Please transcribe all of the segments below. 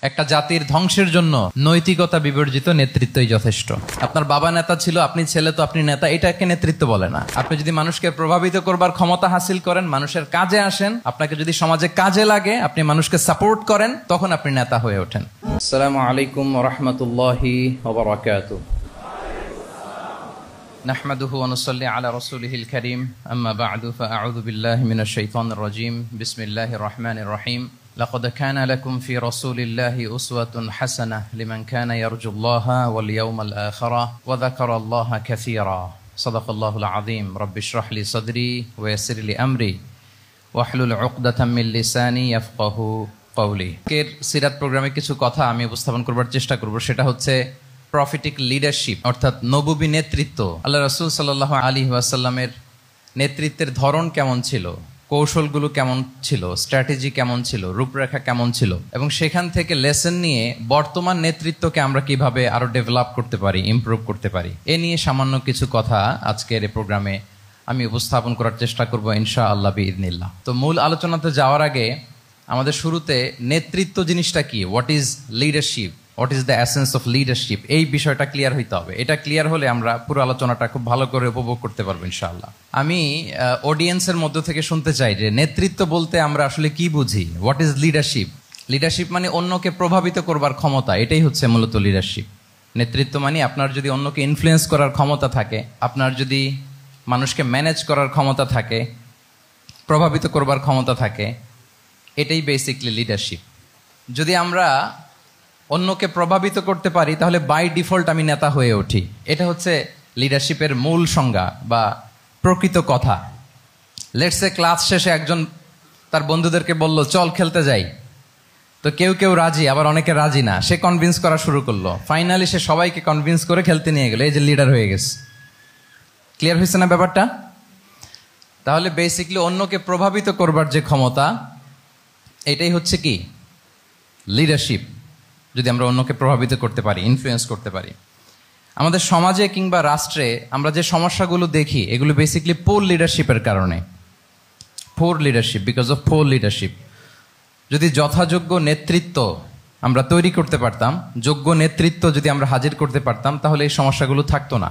একটা জাতির ধ্বংসের জন্য নৈতিকতা বিবর্জিত নেতৃত্বই যথেষ্ট। আপনার বাবা নেতা ছিল, আপনি ছেলে, তো আপনি নেতা, এটাকে নেতৃত্ব বলে না। আপনি যদি মানুষকে প্রভাবিত করবার ক্ষমতা হাসিল করেন, মানুষের কাজে আসেন, আপনাকে যদি সমাজে কাজে লাগে, আপনি মানুষকে সাপোর্ট করেন, তখন আপনি নেতা হয়ে ওঠেন। আসসালামু আলাইকুম ওয়া রাহমাতুল্লাহি ওয়া বারাকাতুহু। নাহমাদুহু ওয়া নুসাল্লি আলা রাসূলিহিল কারীম, আম্মা বা'দু, ফাআউযু বিল্লাহি মিনাশ শাইতানির রাজীম। বিসমিল্লাহির রহমানির রহিম। لقد كان لكم في رسول الله أسوة حسنة لمن كان يرجو الله واليوم الآخر وذكر الله كثيرا صدق الله العظيم رب اشرح لي صدري ويسر لي أمري واحلل عقدة من لساني يفقه قولي। এর সিরাত প্রোগ্রামে কিছু কথা আমি উপস্থাপন করবার চেষ্টা করব, সেটা হচ্ছে প্রফেটিক লিডারশিপ, অর্থাৎ নবুবী নেতৃত্ব। আল্লাহ রাসূল সাল্লাল্লাহু আলাইহি ওয়াসাল্লামের নেতৃত্বের ধরন কেমন ছিল, কৌশলগুলো কেমন ছিল, স্ট্র্যাটেজি কেমন ছিল, রূপরেখা কেমন ছিল, এবং সেখান থেকে লেসন নিয়ে বর্তমান নেতৃত্বকে আমরা কিভাবে আরো ডেভেলপ করতে পারি, ইমপ্রুভ করতে পারি, এ নিয়ে সামান্য কিছু কথা আজকের এই প্রোগ্রামে আমি উপস্থাপন করার চেষ্টা করব ইনশাআল্লাহ বিইذনিল্লাহ। তো মূল আলোচনাতে যাওয়ার আগে আমাদের শুরুতে নেতৃত্ব জিনিসটা কি, what is leadership, what is the essence of leadership, এই বিষয়টা ক্লিয়ার হইতে হবে। এটা ক্লিয়ার হলে আমরা পুরো আলোচনাটা খুব ভালো করে উপভোগ করতে পারবো ইনশাআল্লাহ। আমি অডিয়েন্সের মধ্য থেকে শুনতে চাই যে নেতৃত্ব বলতে আমরা আসলে কি বুঝি, হোয়াট ইজ লিডারশিপ। লিডারশিপ মানে অন্যকে প্রভাবিত করবার ক্ষমতা, এটাই হচ্ছে মূলত লিডারশিপ। নেতৃত্ব মানে আপনার যদি অন্যকে ইনফ্লুয়েন্স করার ক্ষমতা থাকে, আপনার যদি মানুষকে ম্যানেজ করার ক্ষমতা থাকে, প্রভাবিত করবার ক্ষমতা থাকে, এটাই বেসিকলি লিডারশিপ। যদি আমরা অন্যকে প্রভাবিত করতে পারি তাহলে বাই ডিফল্ট আমি নেতা হয়ে উঠি। এটা হচ্ছে লিডারশিপের মূল সংজ্ঞা বা প্রকৃত কথা। লেটস সে ক্লাস শেষে একজন তার বন্ধুদেরকে বলল চল খেলতে যাই, তো কেউ কেউ রাজি, আবার অনেকে রাজি না। সে কনভিন্স করা শুরু করলো, ফাইনালি সে সবাইকে কনভিন্স করে খেলতে নিয়ে গেল, এই যে লিডার হয়ে গেছে। ক্লিয়ার হয়েছে না ব্যাপারটা? তাহলে বেসিকলি অন্যকে প্রভাবিত করবার যে ক্ষমতা, এটাই হচ্ছে কি লিডারশিপ। যদি আমরা অন্যকে প্রভাবিত করতে পারি, ইনফ্লুয়েন্স করতে পারি। আমাদের সমাজে কিংবা রাষ্ট্রে আমরা যে সমস্যাগুলো দেখি, এগুলো বেসিকলি পোর লিডারশিপের কারণে। Poor leadership, because of poor leadership. যদি যথাযোগ্য নেতৃত্ব আমরা তৈরি করতে পারতাম, যোগ্য নেতৃত্ব যদি আমরা হাজির করতে পারতাম, তাহলে এই সমস্যাগুলো থাকতো না।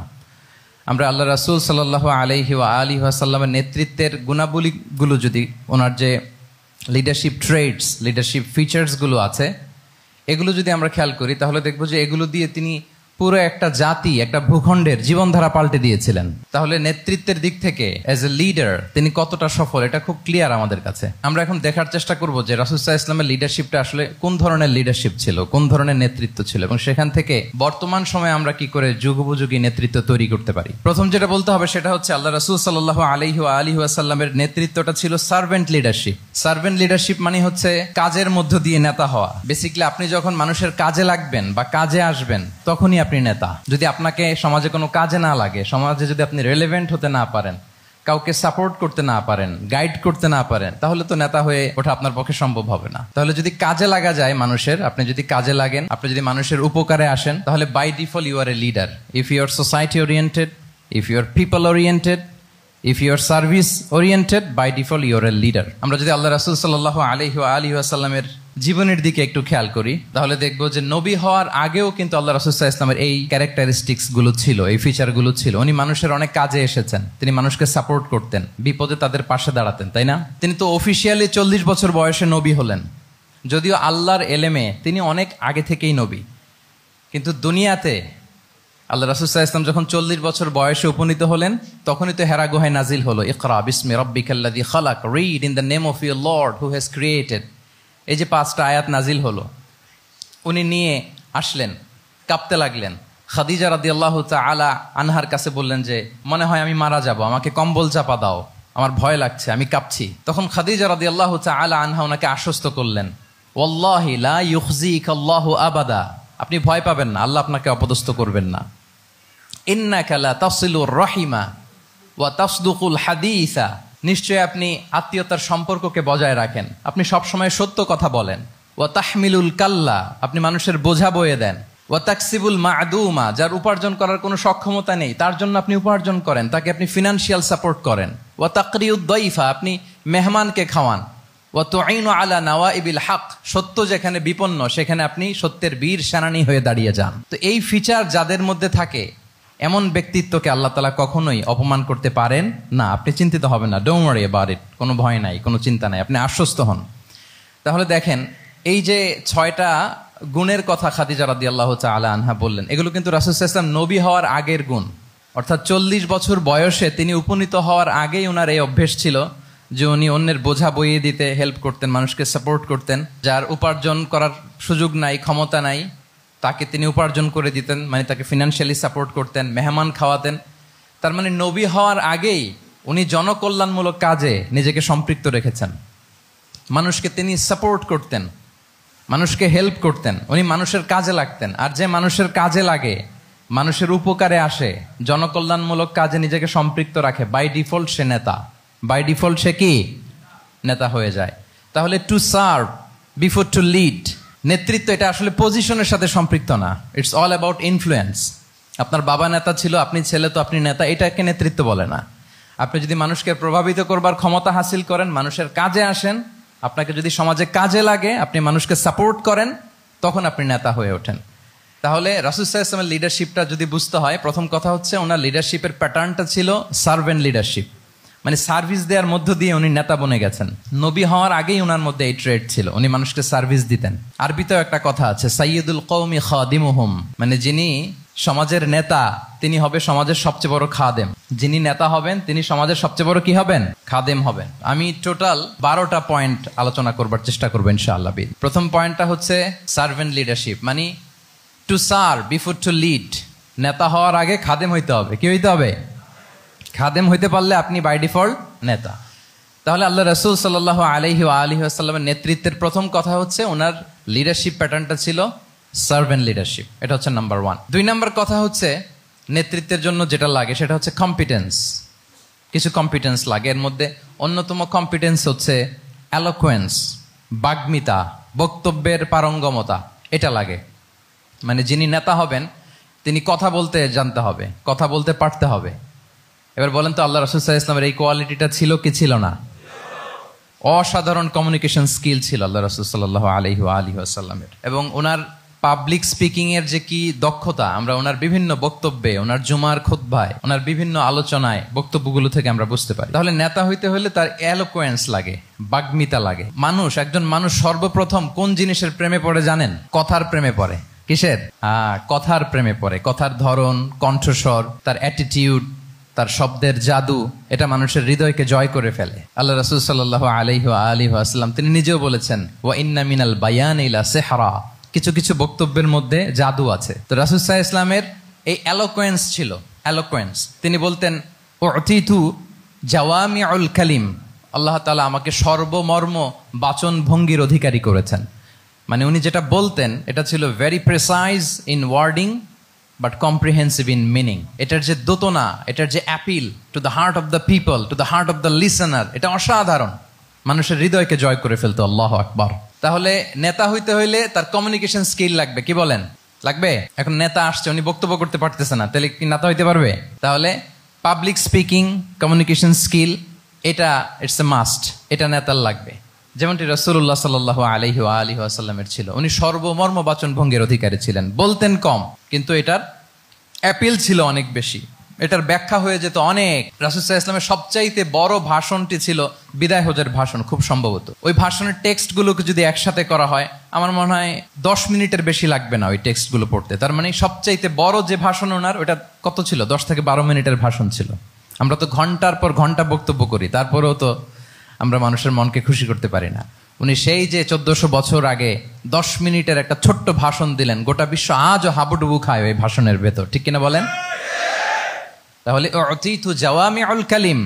আমরা আল্লাহ রাসূল সাল্লাল্লাহু আলাইহি ওয়া আলিহি ওয়াসাল্লামের নেতৃত্বের গুণাবলীগুলো, যদি ওনার যে লিডারশিপ ট্রেডস, লিডারশিপ ফিচার্সগুলো আছে, এগুলো যদি আমরা খেয়াল করি, তাহলে দেখবো যে এগুলো দিয়ে তিনি পুরো একটা জাতি, একটা ভূখণ্ডের জীবনধারা পাল্টে দিয়েছিলেন। তাহলে নেতৃত্বের দিক থেকে অ্যাজ এ লিডার তিনি কতটা সফল, এটা খুব ক্লিয়ার আমাদের কাছে। আমরা এখন দেখার চেষ্টা করব যে রাসূল সাল্লাল্লাহু আলাইহি ওয়াসাল্লামের লিডারশিপটা আসলে কোন ধরনের লিডারশিপ ছিল, কোন ধরনের নেতৃত্ব ছিল, এবং সেখান থেকে বর্তমান সময়ে আমরা কি করে যুগোপযোগী নেতৃত্ব তৈরি করতে পারি। প্রথম যেটা বলতে হবে সেটা হচ্ছে আল্লাহ রাসূল সাল্লাল্লাহু আলাইহি ওয়া আলিহি ওয়াসাল্লামের নেতৃত্বটা ছিল সার্ভেন্ট লিডারশিপ। সার্ভেন্ট লিডারশিপ মানে হচ্ছে কাজের মধ্য দিয়ে নেতা হওয়া। বেসিক্যালি আপনি যখন মানুষের কাজে লাগবেন বা কাজে আসবেন, তখনই আপনি নেতা। যদি আপনাকে সমাজে কোনো কাজে না লাগে, সমাজে যদি আপনি রেলেভেন্ট হতে না পারেন, কাউকে সাপোর্ট করতে না পারেন, গাইড করতে না পারেন, তাহলে তো নেতা হয়ে ওঠা আপনার পক্ষে সম্ভব হবে না। তাহলে যদি কাজে লাগা যায় মানুষের, আপনি যদি কাজে লাগেন, আপনি যদি মানুষের উপকারে আসেন, তাহলে by default you are a leader. If you are society oriented, if you are people oriented, if you are service oriented, by default you are a leader. আমরা যদি আল্লাহ রাসূল সাল্লাল্লাহু আলাইহি ওয়া আলিহি ওয়াসাল্লামের জীবনের দিকে একটু খেয়াল করি, তাহলে দেখবো যে নবী হওয়ার আগেও কিন্তু আল্লাহ রাসূল সাল্লাল্লাহু আলাইহি ওয়াসাল্লামের এই ক্যারেক্টারিস্টিক্স গুলো ছিল, এই ফিচার গুলো ছিল। উনি মানুষের অনেক কাজে এসেছেন, তিনি মানুষকে সাপোর্ট করতেন, বিপদে তাদের পাশে দাঁড়াতেন, তাই না? তিনি তো অফিসিয়ালি 40 বছর বয়সে নবী হলেন, যদিও আল্লাহর এলেমে তিনি অনেক আগে থেকেই নবী। কিন্তু দুনিয়াতে আল্লাহ রাসূল সাল্লাল্লাহু আলাইহি ওয়াসাল্লাম যখন 40 বছর বয়সে উপনীত হলেন, তখনই তো হেরা গুহায় নাজিল হলো ইকরা বিসমি রাব্বিকাল্লাযী খালাক, read in the name of your lord who has created. এই যে 5টা আয়াত নাজিল হলো, উনি নিয়ে আসলেন, কাঁপতে লাগলেন। খাদিজা রাদিয়াল্লাহু তাআলা আনহার কাছে বললেন যে মনে হয় আমি মারা যাব, আমাকে কম্বল চাপা দাও, আমার ভয় লাগছে, আমি কাঁপছি। তখন খাদিজা রাদিয়াল্লাহু তাআলা আনহা ওনাকে আশ্বস্ত করলেন, ওয়াল্লাহি লা ইউখজিকাল্লাহু আবাদা, আপনি ভয় পাবেন না, আল্লাহ আপনাকে অপদস্থ করবেন না। ইন্নাকা লা তাসিলুর রাহিমা ওয়া তাসদুকুল হাদিসা, নিশ্চয়ই আপনি আত্মীয়তার সম্পর্ককে বজায় রাখেন, আপনি সবসময় সত্য কথা বলেন। ওয়া তাহমিলুল কাল্লা, আপনি মানুষের বোঝা বয়ে দেন। ওয়া তাকসিবুল মা'দুমা, যার উপার্জন করার কোনো সক্ষমতা নেই তার জন্য আপনি উপার্জন করেন, তাকে আপনি ফিনান্সিয়াল সাপোর্ট করেন। ওয়া তাকরিউদ দাইফা, আপনি মেহমানকে খাওয়ান। ওয়া তুঈনু আলা নাওয়াইবিল হক, সত্য যেখানে বিপন্ন সেখানে আপনি সত্যের বীর সেনানী হয়ে দাঁড়িয়ে যান। তো এই ফিচার যাদের মধ্যে থাকে এমন ব্যক্তিত্বকে আল্লাহ তাআলা কখনোই অপমান করতে পারেন না। আপনি চিন্তিত হবেন না, ডোন্ট ওয়ারি অ্যাবাউট ইট, কোনো ভয় নাই, কোনো চিন্তা নাই, আপনি আশ্বস্ত হন। তাহলে দেখেন এই যে 6টা গুণের কথা খাদিজা রাদিয়াল্লাহু তাআলা আনহা বললেন, এগুলো কিন্তু রাসূল সাল্লাল্লাহু আলাইহি ওয়াসাল্লাম নবী হওয়ার আগের গুণ, অর্থাৎ 40 বছর বয়সে তিনি উপনীত হওয়ার আগেই ওনার এই অভ্যেস ছিল যে উনি অন্যের বোঝা বইয়ে দিতে হেল্প করতেন, মানুষকে সাপোর্ট করতেন। যার উপার্জন করার সুযোগ নাই, ক্ষমতা নাই, তাকে তিনি উপার্জন করে দিতেন, মানে তাকে ফিনান্সিয়ালি সাপোর্ট করতেন, মেহমান খাওয়াতেন। তার মানে নবী হওয়ার আগেই উনি জনকল্যাণমূলক কাজে নিজেকে সম্পৃক্ত রেখেছেন। মানুষকে তিনি সাপোর্ট করতেন, মানুষকে হেল্প করতেন, উনি মানুষের কাজে লাগতেন। আর যে মানুষের কাজে লাগে, মানুষের উপকারে আসে, জনকল্যাণমূলক কাজে নিজেকে সম্পৃক্ত রাখে, বাই ডিফল্ট সে নেতা, বাই ডিফল্ট সে কি নেতা হয়ে যায়। তাহলে to serve before to lead, নেতৃত্ব এটা আসলে পজিশনের সাথে সম্পৃক্ত না, ইটস অল অ্যাবাউট ইনফ্লুয়েন্স। আপনার বাবা নেতা ছিল, আপনি ছেলে তো আপনি নেতা, এটাকে নেতৃত্ব বলে না। আপনি যদি মানুষকে প্রভাবিত করবার ক্ষমতা হাসিল করেন, মানুষের কাজে আসেন, আপনাকে যদি সমাজে কাজে লাগে, আপনি মানুষকে সাপোর্ট করেন, তখন আপনি নেতা হয়ে ওঠেন। তাহলে রাসূল সাল্লাল্লাহু আলাইহি ওয়াসাল্লামের লিডারশিপটা যদি বুঝতে হয়, প্রথম কথা হচ্ছে ওনার লিডারশিপের প্যাটার্নটা ছিল সার্ভেন্ট লিডারশিপ, মানে সার্ভিস দেওয়ার মধ্য দিয়ে উনি নেতা বনে গেছেন। নবী হওয়ার আগেই ওনার মধ্যে এই ট্রেড ছিল, উনি মানুষকে সার্ভিস দিতেন। আরবিতেও একটা কথা আছে, সাইয়্যিদুল কওমি খাদিমুহুম, মানে যিনি সমাজের নেতা তিনি হবে সমাজের সবচেয়ে বড় খাদেম। যিনি নেতা হবেন তিনি সমাজের সবচেয়ে বড় কি হবেন? খাদেম হবেন। আমি টোটাল 12টা পয়েন্ট আলোচনা করবার চেষ্টা করবো ইনশাআল্লাহ। প্রথম পয়েন্টটা হচ্ছে সার্ভেন্ট লিডারশিপ, মানে to serve before to lead. নেতা হওয়ার আগে খাদেম হইতে হবে। কি হইতে হবে? খাদেম হইতে পারলে আপনি বাই ডিফল্ট নেতা। তাহলে আল্লাহ রাসূল সাল্লাল্লাহু আলাইহি ওয়া আলিহি ওয়াসাল্লামের নেতৃত্বের প্রথম কথা হচ্ছে ওনার লিডারশিপ প্যাটার্নটা ছিল সার্ভেন্ট লিডারশিপ, এটা হচ্ছে নাম্বার 1। 2 নাম্বার কথা হচ্ছে নেতৃত্বের জন্য যেটা লাগে সেটা হচ্ছে কম্পিটেন্স। কিছু কম্পিটেন্স লাগে, এর মধ্যে অন্যতম কম্পিটেন্স হচ্ছে এলোকোয়েন্স, বাগ্মিতা, বক্তব্যের পারঙ্গমতা, এটা লাগে। মানে যিনি নেতা হবেন তিনি কথা বলতে জানতে হবে, কথা বলতে পারতে হবে। এবার বলেন তো আল্লাহ রাসূল সাল্লাল্লাহু আলাইহি ওয়াসাল্লামের এই কোয়ালিটিটা ছিল কি ছিল না? অসাধারণ কমিউনিকেশন স্কিল ছিল আল্লাহ রাসূল সাল্লাল্লাহু আলাইহি ওয়া আলিহি ওয়াসাল্লামের। এবং ওনার পাবলিক স্পিকিং এর যে কি দক্ষতা, আমরা ওনার বিভিন্ন বক্তব্যে, ওনার জুমার খুতবায়, ওনার বিভিন্ন আলোচনায়, বক্তব্যগুলো থেকে আমরা বুঝতে পারি। তাহলে নেতা হইতে হলে তার এলোকোয়েন্স লাগে, বাগ্মিতা লাগে। একজন মানুষ সর্বপ্রথম কোন জিনিসের প্রেমে পড়ে জানেন? কথার প্রেমে পড়ে। কিসের? কথার প্রেমে পড়ে। কথার ধরন, কণ্ঠস্বর, তার অ্যাটিটিউড, তার শব্দের জাদু, এটা মানুষের হৃদয়কে জয় করে ফেলে। আল্লাহ রাসূল সাল্লাল্লাহু আলাইহি ওয়া আলিহি ওয়াসাল্লাম তিনি নিজেও বলেছেন, ওয়া ইন্না মিনাল বায়ানি লা সিহরা, কিছু কিছু বক্তব্যের মধ্যে জাদু আছে। তো রাসূল সাল্লাল্লাহু আলাইহি ওয়াসাল্লামের এই এলোকোয়েন্স ছিল, এলোকোয়েন্স। তিনি বলতেন, উতিতু জাওয়ামিউল কালিম, আল্লাহ তাআলা আমাকে সর্বমর্ম বাচন ভঙ্গির অধিকারী করেছেন। মানে উনি যেটা বলতেন এটা ছিল very precise in wording but comprehensive in meaning. এটার যে দোতনা, এটার যে appeal to the heart of the people, to the heart of the listener, এটা অসাধারণ, মানুষের হৃদয়কে জয় করে ফেলতো। আল্লাহু আকবার। তাহলে নেতা হইতে হইলে তার কমিউনিকেশন স্কিল লাগবে। কি বলেন? লাগবে। এখন নেতা আসছে, উনি বক্তব্য করতে পারতেছে না, তাহলে কি নেতা হইতে পারবে? তাহলে পাবলিক স্পিকিং, কমিউনিকেশন স্কিল, এটা ইটস এ মাস্ট, এটা নেতার লাগবে। যেমনটি রাসূলুল্লাহ সাল্লাল্লাহু আলাইহি ওয়া আলিহি ওয়াসাল্লামের ছিল। উনি সর্বমর্ম বাচন ভঙ্গির অধিকারী ছিলেন। বলতেন কম, কিন্তু এটার অ্যাপিল ছিল অনেক বেশি, এটার ব্যাখ্যা হয়ে যেত অনেক। রাসূল সাল্লাল্লাহু আলাইহি ওয়াসাল্লামের সবচাইতে বড় ভাষণটি ছিল বিদায় হজের ভাষণ, খুব সম্ভবত। ওই ভাষণের টেক্সটগুলোকে যদি একসাথে করা হয়, আমার মনে হয় 10 মিনিটের বেশি লাগবে না ওই টেক্সটগুলো পড়তে। তার মানে সবচাইতে বড় যে ভাষণ ওনার, ওটা কত ছিল? 10 থেকে 12 মিনিটের ভাষণ ছিল। আমরা তো ঘন্টার পর ঘন্টা বক্তব্য করি, তারপরেও তো আমরা মানুষের মনকে খুশি করতে পারি না। উনি সেই যে 1400 বছর আগে 10 মিনিটের একটা ছোট্ট ভাষণ দিলেন, গোটা বিশ্ব আজও হাবুডুবু খায় ওই ভাষণের ভেতর, ঠিক কিনা বলেন? তাহলে উতিতু জাওয়ামিউল কালিম,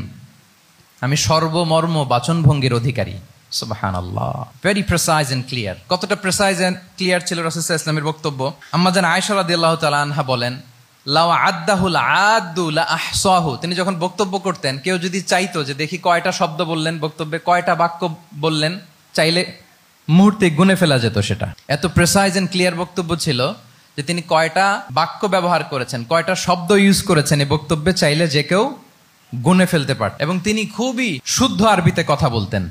আমি সর্বমর্ম বাচন ভঙ্গির অধিকারী। সুবহানাল্লাহ, ভেরি প্রেসাইজ এন্ড ক্লিয়ার। কতটা প্রেসাইজ এন্ড ক্লিয়ার ছিল রাসূল সাল্লাল্লাহু আলাইহি ওয়াসাল্লামের বক্তব্য? আম্মা জান আয়েশা রাদিয়াল্লাহু তাআলা আনহা বলেন, লাউ আদ্দাহুল আদ্দু লা আহসাহু, তিনি যখন বক্তব্য করতেন, কেউ যদি চাইতো যে দেখি কয়টা শব্দ বললেন বক্তব্যে, কয়টা বাক্য বললেন, চাইলে মুহূর্তে গুনে ফেলা যেত সেটা। এত প্রেসাইজ এন্ড ক্লিয়ার বক্তব্য ছিল যে তিনি কয়টা বাক্য ব্যবহার করেছেন, কয়টা শব্দ ইউজ করেছেন এই বক্তব্যে, চাইলে যে কেউ গুনে ফেলতে পারত। এবং তিনি খুবই শুদ্ধ আরবিতে কথা বলতেন,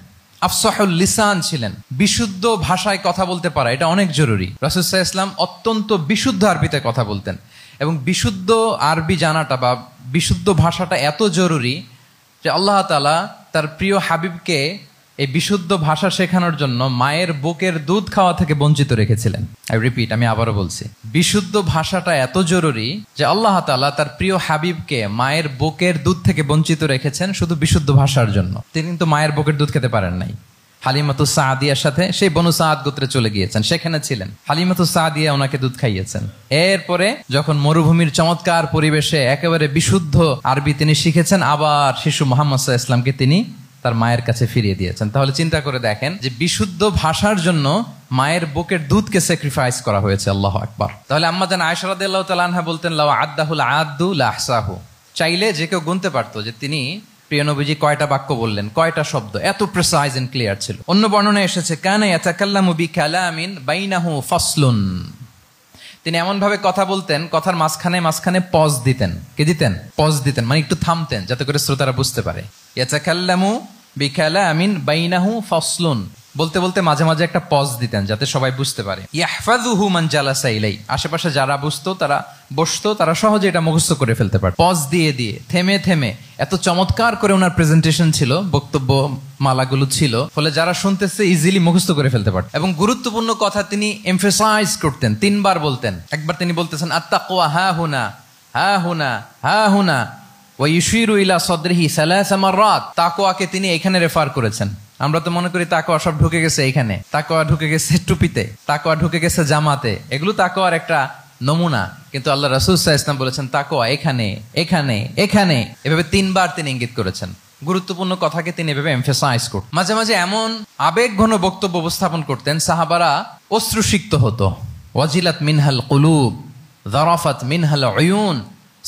আফসাহুল লিসান ছিলেন, বিশুদ্ধ ভাষায় কথা বলতে পারা এটা অনেক জরুরি। রাসূল সাল্লাল্লাহু আলাইহি ওয়াসাল্লাম অত্যন্ত বিশুদ্ধ আরবিতে কথা বলতেন, এবং বিশুদ্ধ আরবি জানাটা বা বিশুদ্ধ ভাষাটা এত জরুরি যে আল্লাহ তাআলা তার প্রিয় হাবিবকে এই বিশুদ্ধ ভাষা শেখানোর জন্য মায়ের বুকের দুধ খাওয়া থেকে বঞ্চিত রেখেছিলেন। আমি আবারও বলছি, বিশুদ্ধ ভাষাটা এত জরুরি যে আল্লাহ তাআলা তার প্রিয় হাবিবকে মায়ের বুকের দুধ থেকে বঞ্চিত রেখেছেন শুধু বিশুদ্ধ ভাষার জন্য। তিনি কিন্তু মায়ের বুকের দুধ খেতে পারেন নাই। হালিমাতু সাদিয়ার সাথে সেই বনু সাদ গোত্রে চলে গিয়েছেন, সেখানে ছিলেন। হালিমাতু সাদিয়া ওনাকে দুধ খাইয়েছেন। এরপরে যখন মরুভূমির চমৎকার পরিবেশে একেবারে বিশুদ্ধ আরবি তিনি শিখেছেন, আবার শিশু মুহাম্মদ সাল্লাল্লাহু আলাইহি ওয়াসাল্লামকে তিনি তার মায়ের কাছে ফিরিয়ে দিয়েছেন। তাহলে চিন্তা করে দেখেন যে বিশুদ্ধ ভাষার জন্য মায়ের বুকের দুধকে স্যাক্রিফাইস করা হয়েছে। আল্লাহু আকবার। তাহলে আম্মা জান আয়েশা রাদিয়াল্লাহু তাআলা আনহা বলতেন, লাউ আদ্দাহুল আদ্দু লা আহসাহু, চাইলে যে কেউ গুনতে পারতো যে তিনি প্রিয় নবীজি কয়টা বাক্য বললেন, কয়টা শব্দ, এত প্রিসাইজ এন্ড ক্লিয়ার ছিল। অন্য বর্ণনায় এসেছে কানা ইয়াতাকাল্লামু বিকালামিন বাইনাহু ফাসলুন, তিনি এমন ভাবে কথা বলতেন, কথার মাঝখানে মাঝখানে পজ দিতেন। কি দিতেন? পজ দিতেন, মানে একটু থামতেন যাতে করে শ্রোতারা বুঝতে পারে। ইয়াতাকাল্লামু বিকালামিন বাইনাহু ফাসলুন, বলতে বলতে মাঝে মাঝে একটা পজ দিতেন যাতে সবাই বুঝতে পারে। ইয়াহফাযুহু মান জালাসা ইলাই, আশেপাশে যারা বসতো তারা সহজে এটা মুখস্থ করে ফেলতে পারে। পজ দিয়ে দিয়ে থেমে থেমে এত চমৎকার করে ওনার প্রেজেন্টেশন ছিল, বক্তব্য মালাগুলো ছিল, ফলে যারা শুনতেছে ইজিলি মুখস্থ করে ফেলতে পারত। এবং গুরুত্বপূর্ণ কথা তিনি এমফাসাইজ করতেন, 3 বার বলতেন। একবার তিনি বলতেছেন আত্তাকওয়া হা হুনা হা হুনা হা হুনা ওয়া ইউশিরু ইলা সাদরিহি সালাসা মাররাত, তাকওয়াকে তিনি এখানে রেফার করেছেন। আমরা তো মনে করি তাকওয়া সব ঢুকে গেছে এখানে, তাকওয়া ঢুকে গেছে টুপিতে, তাকওয়া ঢুকে গেছে জামাতে, এগুলো তাকওয়ার একটা নমুনা। কিন্তু আল্লাহ রাসূল সাল্লাল্লাহু আলাইহি ওয়াসাল্লাম বলেছেন তাকওয়া এখানে এখানে এখানে, এভাবে 3 বার তিনি ইঙ্গিত করেছেন। গুরুত্বপূর্ণ কথাকে তিনি এভাবে এমফাসাইজ করতেন। মাঝে মাঝে এমন আবেগঘন বক্তব্য উপস্থাপন করতেন, সাহাবারা অশ্রুসিক্ত হতো। ওয়াজিলাত মিনহাল কুলুব যারাফাত মিনহাল উয়ুন,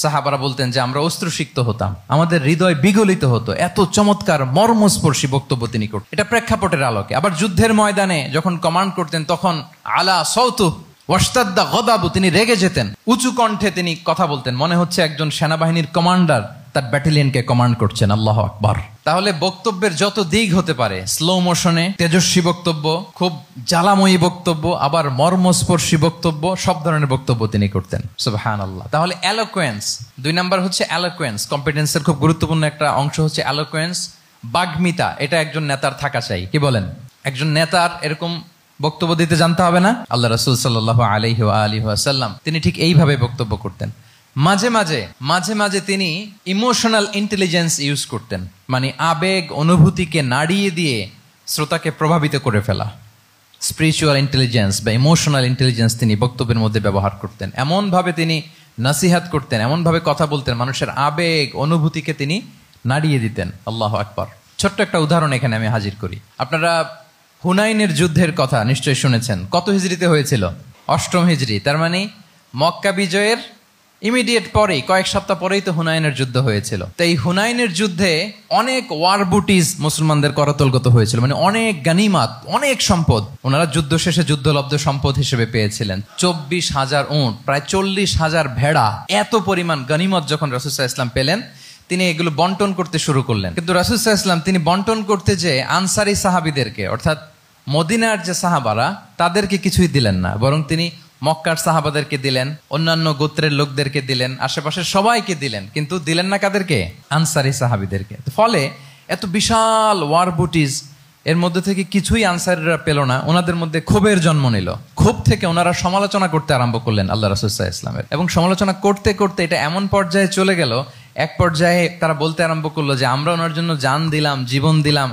সাহাবারা বলতেন যে আমরা অশ্রুসিক্ত হতাম, আমাদের হৃদয় বিগলিত হতো, এত চমৎকার মর্মস্পর্শী বক্তব্য তিনি করতেন। এটা প্রেক্ষাপটের আলোকে। আবার যুদ্ধের ময়দানে যখন কমান্ড করতেন তখন আলা সাউতু ওয়াশতাদ্দা গদাবু, তিনি রেগে যেতেন, উঁচু কণ্ঠে তিনি কথা বলতেন, মনে হচ্ছে একজন সেনাবাহিনীর কমান্ডার তার ব্যাটালিয়নকে কমান্ড করছেন। আল্লাহু আকবার। তাহলে বক্তব্যের যত দিক হতে পারে, স্লো মোশনে তেজস্বী বক্তব্য, খুব জ্বালাময়ী বক্তব্য, আবার মর্মস্পর্শী বক্তব্য, সব ধরনের বক্তব্য তিনি করতেন। সুবহানাল্লাহ। তাহলে এলোকোয়েন্স, 2 নাম্বার হচ্ছে এলোকোয়েন্স। কম্পিটেন্সের খুব গুরুত্বপূর্ণ একটা অংশ হচ্ছে এলোকোয়েন্স, বাগ্মিতা। এটা একজন নেতার থাকা চাই। কি বলেন? একজন নেতার এরকম বক্তব্য দিতে জানতে হবে না? আল্লাহ রাসূল সাল্লাল্লাহু আলাইহি ওয়া আলিহি ওয়াসাল্লাম তিনি ঠিক এইভাবে বক্তব্য করতেন। মাঝে মাঝে তিনি ইমোশনাল ইন্টেলিজেন্স ইউজ করতেন, মানে আবেগ অনুভূতিকে নাড়িয়ে দিয়ে শ্রোতাকে প্রভাবিত করে ফেলা। স্পিরিচুয়াল ইন্টেলিজেন্স বা ইমোশনাল ইন্টেলিজেন্স তিনি বক্তব্যের মধ্যে ব্যবহার করতেন। এমনভাবে তিনি নাসিহাত করতেন, এমনভাবে কথা বলতেন, মানুষের আবেগ অনুভূতিকে তিনি নাড়িয়ে দিতেন। আল্লাহু আকবার। ছোট্ট একটা উদাহরণ এখানে আমি হাজির করি। আপনারা হুনাইনের যুদ্ধের কথা নিশ্চয়ই শুনেছেন। কত হিজরিতে হয়েছিল? 8ম হিজরি। তার মানে মক্কা বিজয়ের ইমিডিয়েট পরেই, কয়েক সপ্তাহ পরেই তো হুনাইনের যুদ্ধ হয়েছিল। তো এই হুনাইনের যুদ্ধে অনেক ওয়ার বুটিজ মুসলমানদের করতলগত হয়েছিল, মানে অনেক গানিমাত, অনেক সম্পদ ওনারা যুদ্ধ শেষে যুদ্ধলব্ধ সম্পদ হিসেবে পেয়েছিলেন। 24,000 উট, প্রায় 40,000 ভেড়া, এত পরিমাণ গানিমত যখন রাসূল সাল্লাল্লাহু আলাইহি ওয়াসাল্লাম পেলেন, তিনি এগুলো বন্টন করতে শুরু করলেন। কিন্তু রাসূল সাল্লাল্লাহু আলাইহি ওয়াসাল্লাম তিনি বন্টন করতে যে আনসারী সাহাবীদেরকে, অর্থাৎ মদিনার যে সাহাবারা, তাদেরকে কিছুই দিলেন না, বরং তিনি মক্কার সাহাবাদেরকে দিলেন, অন্যান্য গোত্রের লোকদেরকে দিলেন, আশেপাশের সবাইকে দিলেন, কিন্তু দিলেন না কাদেরকে? আনসারী সাহাবীদেরকে। ফলে এত বিশাল ওয়ার বুটিজ, এর মধ্যে থেকে কিছুই আনসারীরা পেল না। ওনাদের মধ্যে ক্ষোভের জন্ম নিল। ক্ষোভ থেকে ওনারা সমালোচনা করতে আরম্ভ করলেন আল্লাহ রাসূল সাল্লাল্লাহু আলাইহি ওয়াসাল্লামের। এবং সমালোচনা করতে করতে এটা এমন পর্যায়ে চলে গেল, এক পর্যায়ে তারা বলতে আরম্ভ করলো যে আমরা ওনার জন্য জান দিলাম, জীবন দিলাম,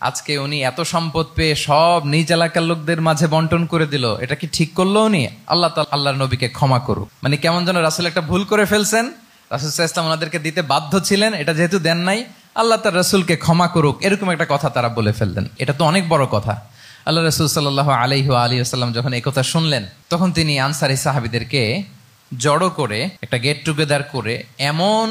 আজকে উনি এত সম্পদ পেয়ে সব নিজ এলাকার লোকদের মাঝে বন্টন করে দিল, এটা কি ঠিক করলো উনি? আল্লাহ তাআলা আল্লাহর নবীকে ক্ষমা করুক। মানে কেমন যেন রাসূল একটা ভুল করে ফেলছেন, রাসূল সাল্লাল্লাহু আলাইহি ওয়াসাল্লাম ওনাদেরকে দিতে বাধ্য ছিলেন, এটা যেহেতু দেন নাই, আল্লাহ তার রাসূলকে ক্ষমা করুক, এরকম একটা কথা তারা বলে ফেললেন। এটা তো অনেক বড় কথা। আল্লাহ রাসূল সাল্লাল্লাহু আলাইহি ওয়া আলিহি ওয়াসাল্লাম যখন এই কথা শুনলেন, তখন তিনি আনসারী সাহাবীদেরকে জড়ো করে একটা গেট টুগেদার করে এমন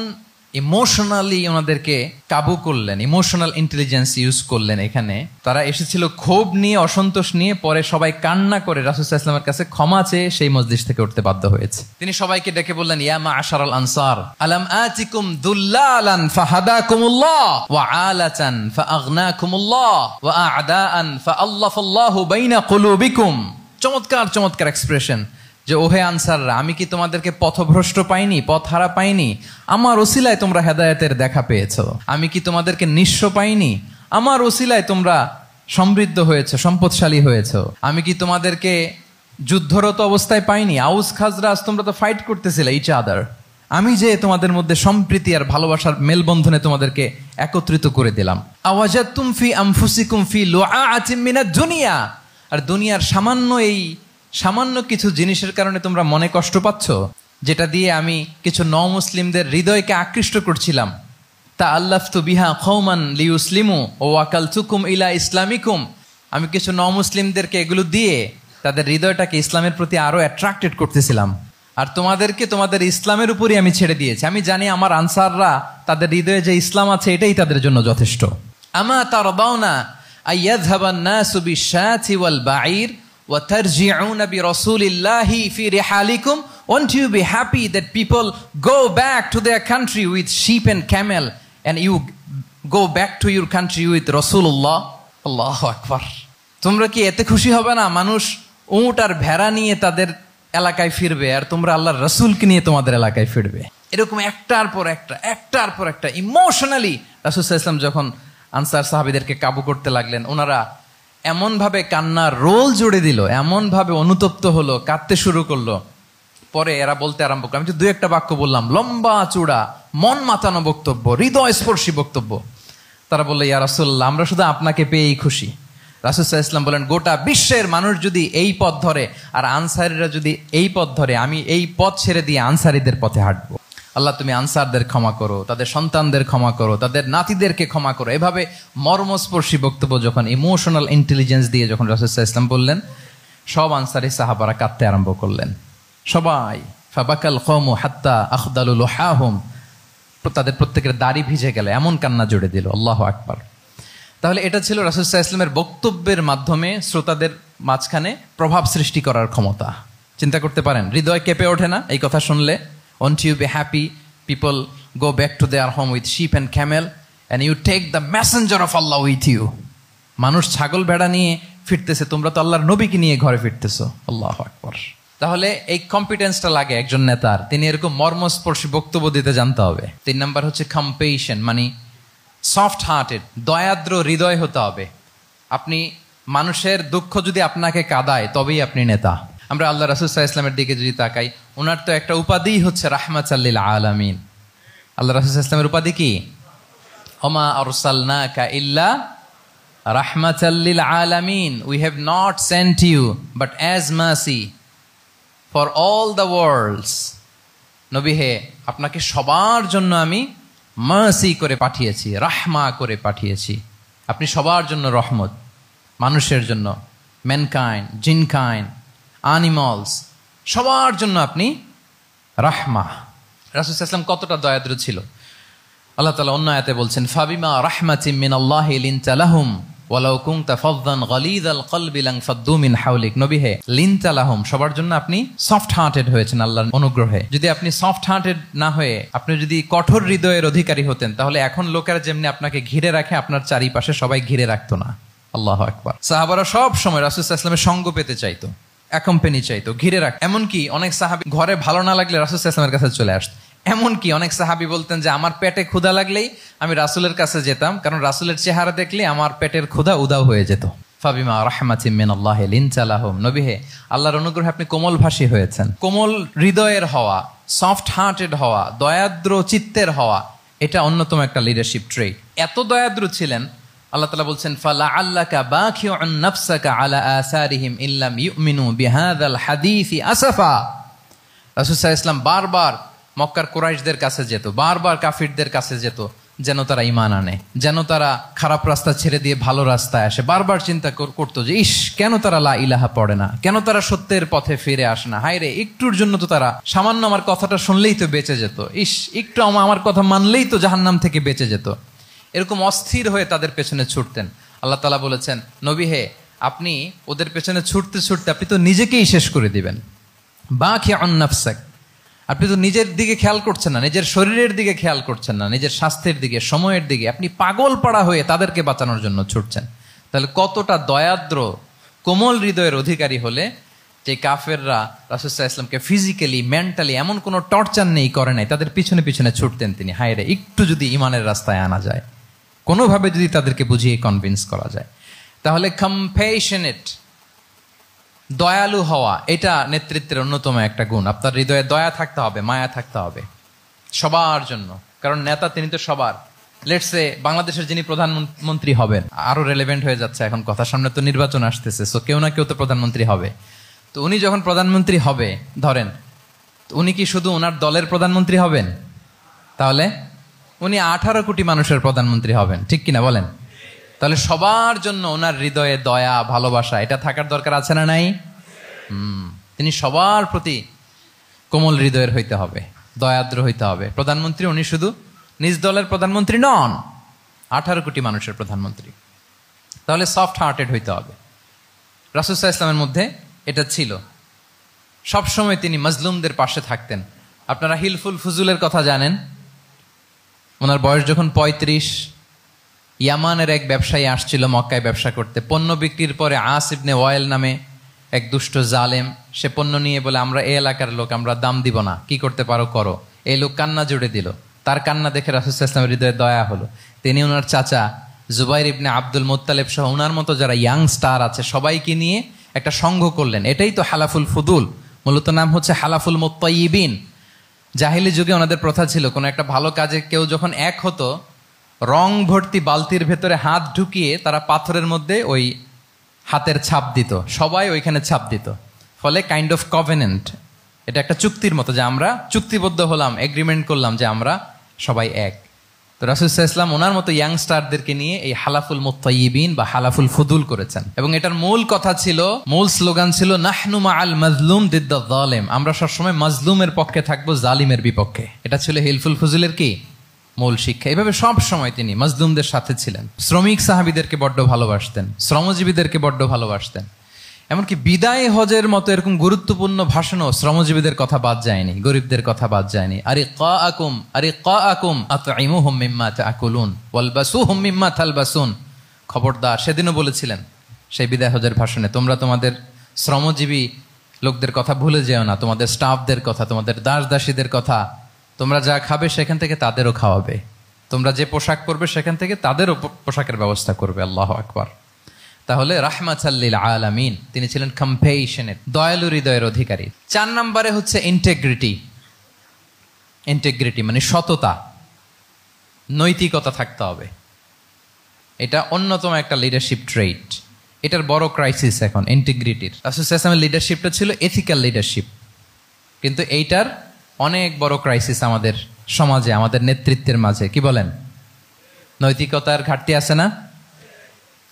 ইমোশনালি ওনাদেরকে কাবু করলেন, ইমোশনাল ইন্টেলিজেন্স ইউজ করলেন। এখানে তারা এসেছিল ক্ষোভ নিয়ে, অসন্তোষ নিয়ে, পরে সবাই কান্না করে রাসূল সাল্লাল্লাহু আলাইহি ওয়াসাল্লামের কাছে ক্ষমা চেয়ে সেই মজলিস থেকে উঠতে বাধ্য হয়েছে। তিনি সবাইকে ডেকে বললেন, ইয়া মা'আশারাল আনসার আলাম আতিকুম দুল্লালান ফাহাদাকুমুল্লাহ ওয়া আলাতান ফাআগনাকুমুল্লাহ ওয়া আ'দাআন ফাআল্লাফাল্লাহু বাইনা কুলুবিকুম। চমৎকার চমৎকার এক্সপ্রেশন যে ওহে আনসাররা, আমি কি তোমাদেরকে পথভ্রষ্ট পাইনি, পথহারা পাইনি? আমার ওসিলায় তোমরা হেদায়েতের দেখা পেয়েছো। আমি কি তোমাদেরকে নিঃস্ব পাইনি? আমার ওসিলায় তোমরা সমৃদ্ধ হয়েছে, সম্পদশালী হয়েছে। আমি কি তোমাদেরকে যুদ্ধরত অবস্থায় পাইনি? আউস খাজরাজ তোমরা তো ফাইট করতেছিলে ইচ আদার। আমি যে তোমাদের মধ্যে সম্প্রীতি আর ভালোবাসার মেলবন্ধনে তোমাদেরকে একত্রিত করে দিলাম। আওয়াজাতুম ফি আনফুসিকুম ফি লুআআতিম মিনাদ দুনিয়া, আর দুনিয়ার সামান্য কিছু জিনিসের কারণে তোমরা মনে কষ্ট পাচ্ছ, যেটা দিয়ে আমি কিছু মুসলিমদের হৃদয়কে আকৃষ্ট করছিলাম। তা আল্লাফতু বিহা কওমান লিউসলিমু ওয়া ওয়াকালতুকুম ইলা ইসলামিকুম। আমি কিছু মুসলিমদেরকে এগুলো দিয়ে তাদের হৃদয়টাকে ইসলামের প্রতি আরো অ্যাট্রাক্টেড করতেছিলাম, আর তোমাদেরকে তোমাদের ইসলামের উপরই আমি ছেড়ে দিয়েছি। আমি জানি আমার আনসাররা তাদের হৃদয়ে যে ইসলাম আছে এটাই তাদের জন্য যথেষ্ট। আমা তারদাউনা আইয়াযহাবান নাসু বিশাতি ওয়াল বাঈর ওয়া তারজিউনা বিরাসূলিল্লাহি ফি রিহালিকুম। Won't you be happy that people go back to their country with sheep and camel, and you go back to your country with Rasulullah? Allahu Akbar. তোমরা কি এতে খুশি হবে না মানুষ উট আর ভেড়া নিয়ে তাদের এলাকায় ফিরবে, আর তোমরা আল্লাহর রাসূলকে নিয়ে তোমাদের এলাকায় ফিরবে? এরকম একটার পর একটা ইমোশনালি রাসূল সাল্লাল্লাহু আলাইহি ওয়াসাল্লাম যখন আনসার সাহাবীদেরকে কাবু করতে লাগলেন, ওনারা এমনভাবে কান্নার রোল জুড়ে দিল, এমনভাবে অনুতপ্ত হলো, কাঁদতে শুরু করলো। পরে এরা বলতে আরম্ভ করলো, আমি তো 2-1 বাক্য বললাম, লম্বা চূড়া মন মাতানো বক্তব্য, হৃদয় স্পর্শী বক্তব্য। তারা বললো, ইয়া রাসূলুল্লাহ, আমরা শুধু আপনাকে পেয়েই খুশি। রাসূল সাল্লাল্লাহু আলাইহি ওয়াসাল্লাম বলেন, গোটা বিশ্বের মানুষ যদি এই পথ ধরে আর আনসারীরা যদি এই পথ ধরে, আমি এই পথ ছেড়ে দিয়ে আনসারীদের পথে হাঁটবো। আল্লাহ তুমি আনসারদের ক্ষমা করো, তাদের সন্তানদের ক্ষমা করো, তাদের নাতিদেরকে ক্ষমা করো। এভাবে মর্মস্পর্শী বক্তব্য যখন ইমোশনাল ইন্টেলিজেন্স দিয়ে যখন রাসূল সাল্লাল্লাহু আলাইহি ওয়াসাল্লাম বললেন, সব আনসারী সাহাবারা কাঁদতে আরম্ভ করলেন। সবাই ফাবাকাল কওমু হাত্তা আখদালু লুহাহুম, তাদের প্রত্যেকের দাড়ি ভিজে গেল, এমন কান্না জুড়ে দিল। আল্লাহু আকবার। তাহলে এটা ছিল রাসূল সাল্লাল্লাহু আলাইহি ওয়াসাল্লামের বক্তব্যের মাধ্যমে শ্রোতাদের মাঝখানে প্রভাব সৃষ্টি করার ক্ষমতা। চিন্তা করতে পারেন, হৃদয় কেঁপে ওঠে না এই কথা শুনলে? Won't you be happy people go back to their home with sheep and camel, and you take the messenger of Allah with you? মানুষ ছাগল ভেড়া নিয়ে ফিরতেছে, তোমরা তো আল্লাহর নবীকে নিয়ে ঘরে ফিরতেছো। আল্লাহু আকবার। তাহলে এই কম্পিটেন্সটা লাগে একজন নেতার, তিনি এরকম মর্মস্পর্শী বক্তব্য দিতে জানতে হবে। 3 নাম্বার হচ্ছে কম্পেশন, মানে সফট হার্টেড, দয়াদ্র হৃদয় হতে হবে। আপনি মানুষের দুঃখ যদি আপনাকে কাঁদায় তবেই আপনি নেতা। আমরা আল্লাহ রাসূল সাল্লাল্লাহু আলাইহি ওয়াসাল্লামের দিকে যদি তাকাই, ওনার তো একটা উপাধি হচ্ছে রাহমাতাল লিল আলামিন। আল্লাহ রাসূল সাল্লাল্লাহু আলাইহি ওয়াসাল্লামের উপাধি কি? ওমা আরসালনাকা ইল্লা রাহমাতাল লিল আলামিন। We have not sent you but as mercy for all the worlds. নবী হে, আপনাকে সবার জন্য আমি মার্সি করে পাঠিয়েছি, রাহমা করে পাঠিয়েছি। আপনি সবার জন্য রহমত, মানুষের জন্য, ম্যানকাইন্ড, জিনকাইন্ড, অ্যানিমালস, সবার জন্য আপনি রাহমা। রাসূল সাল্লাল্লাহু আলাইহি ওয়াসাল্লাম কতটা দয়াদ্র ছিল। আল্লাহ তাআলা অন্য আয়াতে বলছেন, ফাবিমা রাহমাতিম মিনাল্লাহি লিনতা লাহুম ওয়ালাউ কুনতা ফাযযান গালিযাল কলবি লানফাদ্দু মিন হাওলিক। নবী হে, লিনতা লাহুম, সবার জন্য আপনি সফট হার্টেড হয়েছেন আল্লাহর অনুগ্রহে। যদি আপনি সফট হার্টেড না হয়ে আপনি যদি কঠোর হৃদয়ের অধিকারী হতেন, তাহলে এখন লোকেরা যেমনি আপনাকে ঘিরে রাখে, আপনার চারিপাশে সবাই ঘিরে রাখতো না। আল্লাহু আকবার। সাহাবারা সব সময় রাসূল সাল্লাল্লাহু আলাইহি ওয়াসাল্লামের সঙ্গ পেতে চাইতো, অ্যাকম্পানি চাইতো, ঘিরে রাখ। এমনকি অনেক সাহাবী ঘরে ভালো না লাগলে রাসূল সাল্লাল্লাহু আলাইহি ওয়াসাল্লামের কাছে চলে আসতো। এমনকি অনেক সাহাবী বলতেন যে আমার পেটে ক্ষুধা লাগলেই আমি রাসূলের কাছে যেতাম, কারণ রাসূলের চেহারা দেখলে আমার পেটের ক্ষুধা উধাও হয়ে যেত। ফাবিমা রাহমাতিম মিনাল্লাহি লিনতা লাহুম। নবী হে, আল্লাহর অনুগ্রহে আপনি কোমলভাষী হয়েছেন। কোমল হৃদয়ের হওয়া, সফট হার্টেড হওয়া, দয়াদ্র চিত্তের হওয়া, এটা অন্যতম একটা লিডারশিপ ট্রেট। এত দয়াদ্র ছিলেন, আল্লাহ তাআলা বলছেন, ফালাআল্লাকা বাখিউন নাফসাকা আলা আসারিহিম ইল্লাম ইউমিনু বিহাযাল হাদীসি আসাফা। রাসূল সাল্লাল্লাহু আলাইহি ওয়াসাল্লাম বারবার মক্কার কুরাইশদের কাছে যেত, বারবার কাফিরদের কাছে যেত, যেন তারা ঈমান আনে, যেন তারা খারাপ রাস্তা ছেড়ে দিয়ে ভালো রাস্তায় আসে। বারবার চিন্তা করতো যে ইস, কেন তারা লা ইলাহা পড়ে না, কেন তারা সত্যের পথে ফিরে আসে না। হায় রে, একটুর জন্য তো তারা সামান্য আমার কথাটা শুনলেই তো বেঁচে যেত, ইস একটু আমার কথা মানলেই তো জাহান্নাম থেকে বেঁচে যেত। এরকম অস্থির হয়ে তাদের পেছনে ছুটতেন। আল্লাহ তাআলা বলেছেন, নবী হে, আপনি ওদের পেছনে ছুটতে ছুটতে আপনি তো নিজেকেই শেষ করে দিবেন। বাকিউন নাফসাক, আপনি তো নিজের দিকে খেয়াল করছেন না, নিজের শরীরের দিকে খেয়াল করছেন না, নিজের স্বাস্থ্যের দিকে, সময়ের দিকে। আপনি পাগল পাড়া হয়ে তাদেরকে বাঁচানোর জন্য ছুটছেন। তাহলে কতটা দয়াদ্র কোমল হৃদয়ের অধিকারী হলে যে কাফেররা রাসূল সাল্লাল্লাহু আলাইহি ওয়াসাল্লামকে ফিজিক্যালি মেন্টালি এমন কোনো টর্চার নেই, করে নাই, তাদের পিছনে পিছনে ছুটতেন তিনি। হায় রে, একটু যদি ইমানের রাস্তায় আনা যায়, কোনোভাবে যদি তাদেরকে বুঝিয়ে কনভিন্স করা যায়, তাহলে কম্প্যাশনেট, দয়ালু হওয়া, এটা নেতৃত্বের অন্যতম একটা গুণ। আপনার হৃদয়ে দয়া থাকতে হবে, মায়া থাকতে হবে সবার জন্য, কারণ নেতা তিনি তো সবার। লেটসে বাংলাদেশের যিনি প্রধানমন্ত্রী হবেন, আরো রেলেভেন্ট হয়ে যাচ্ছে এখন কথা, সামনে তো নির্বাচন আসতেছে, সো কেউ না কেউ তো প্রধানমন্ত্রী হবে। তো উনি যখন প্রধানমন্ত্রী হবে ধরেন, উনি কি শুধু ওনার দলের প্রধানমন্ত্রী হবেন? তাহলে উনি 18 কোটি মানুষের প্রধানমন্ত্রী হবেন, ঠিক কিনা বলেন? তাহলে সবার জন্য ওনার হৃদয়ে দয়া, ভালোবাসা, এটা থাকার দরকার আছে না নাই? তিনি সবার প্রতি কোমল হৃদয়ের হইতে হবে, দয়াদ্র হইতে হবে। প্রধানমন্ত্রী উনি শুধু নিজ দলের প্রধানমন্ত্রী নন, 18 কোটি মানুষের প্রধানমন্ত্রী। তাহলে সফট হার্টেড হইতে হবে। রাসূল সাল্লাল্লাহু আলাইহি ওয়াসাল্লামের মধ্যে এটা ছিল। সবসময় তিনি মাজলুমদের পাশে থাকতেন। আপনারা হিলফুল ফুজুলের কথা জানেন। ওনার বয়স যখন 35, ইয়ামানের এক ব্যবসায়ী আসছিল মক্কায় ব্যবসা করতে। পণ্য বিক্রির পরে আস ইবনে ওয়াইল নামে এক দুষ্ট জালেম, সে পণ্য নিয়ে বলে, আমরা এই এলাকার লোক, আমরা দাম দিব না, কি করতে পারো করো। এই লোক কান্না জুড়ে দিল। তার কান্না দেখে রাসূল সাল্লাল্লাহু আলাইহি ওয়াসাল্লামের হৃদয়ে দয়া হলো। তিনি ওনার চাচা জুবাইর ইবনে আব্দুল মুত্তালিব সহ ওনার মতো যারা ইয়াং স্টার আছে সবাইকে নিয়ে একটা সংঘ করলেন। এটাই তো হালাফুল ফুদুল, মূলত নাম হচ্ছে হালাফুল মুত্তাইয়িবিন। জাহিলি যুগে ওনাদের প্রথা ছিল, কোনো একটা ভালো কাজে কেউ যখন এক হতো, রং ভর্তি বালতির ভেতরে হাত ঢুকিয়ে তারা পাথরের মধ্যে ওই হাতের ছাপ দিত, সবাই ওইখানে ছাপ দিত। ফলে কাইন্ড অফ কভেনেন্ট, এটা একটা চুক্তির মতো, যে আমরা চুক্তিবদ্ধ হলাম, এগ্রিমেন্ট করলাম যে আমরা সবাই এক। তো রাসূল সাল্লাল্লাহু আলাইহি ওয়াসাল্লাম ওনার মতো ইয়াংস্টারদেরকে নিয়ে এই হালাফুল মুত্তাইয়িবিন বা হালাফুল ফুদুল করেছেন। এবং এটার মূল কথা ছিল, মূল স্লোগান ছিল, নাহনু মাআল মাজলুম দিদ্দা যালিম, আমরা সবসময় মাজলুমের পক্ষে থাকবো, জালিমের বিপক্ষে। এটা ছিল হিলফুল ফুজুলের কি মূল শিক্ষা। এভাবে সব সময় তিনি মাজলুমদের সাথে ছিলেন। শ্রমিক সাহাবীদেরকে বড্ড ভালোবাসতেন, শ্রমজীবীদেরকে বড্ড ভালোবাসতেন। এমনকি বিদায় হজের মতো এরকম গুরুত্বপূর্ণ ভাষণও শ্রমজীবীদের কথা বাদ যায়নি, গরিবদের কথা বাদ যায়নি। আরিকাআকুম আতঈমুহুম মিম্মা তাআকুলুন ওয়ালবাসুহুম মিম্মা তালবাসুন। খবরদার, সেদিনও বলেছিলেন সেই বিদায় হজের ভাষণে, তোমরা তোমাদের শ্রমজীবী লোকদের কথা ভুলে যেও না, তোমাদের স্টাফদের কথা, তোমাদের দাস দাসীদের কথা। তোমরা যা খাবে সেখান থেকে তাদেরও খাওয়াবে, তোমরা যে পোশাক পরবে সেখান থেকে তাদেরও পোশাকের ব্যবস্থা করবে। আল্লাহু আকবার। তাহলে রাহমাতাল লিল আলামিন, তিনি ছিলেন কম্প্যাশনেট, দয়ালু হৃদয়ের অধিকারী। 4 নম্বরে হচ্ছে ইন্টিগ্রিটি। ইন্টিগ্রিটি মানে সততা, নৈতিকতা থাকতে হবে। এটা অন্যতম একটা লিডারশিপ ট্রেট। এটার বড় ক্রাইসিস এখন ইন্টিগ্রিটির। রাসূল সাল্লাল্লাহু আলাইহি ওয়াসাল্লামের লিডারশিপটা ছিল এথিক্যাল লিডারশিপ, কিন্তু এইটার অনেক বড় ক্রাইসিস আমাদের সমাজে, আমাদের নেতৃত্বের মাঝে। কি বলেন? নৈতিকতার ঘাটতি আছে না?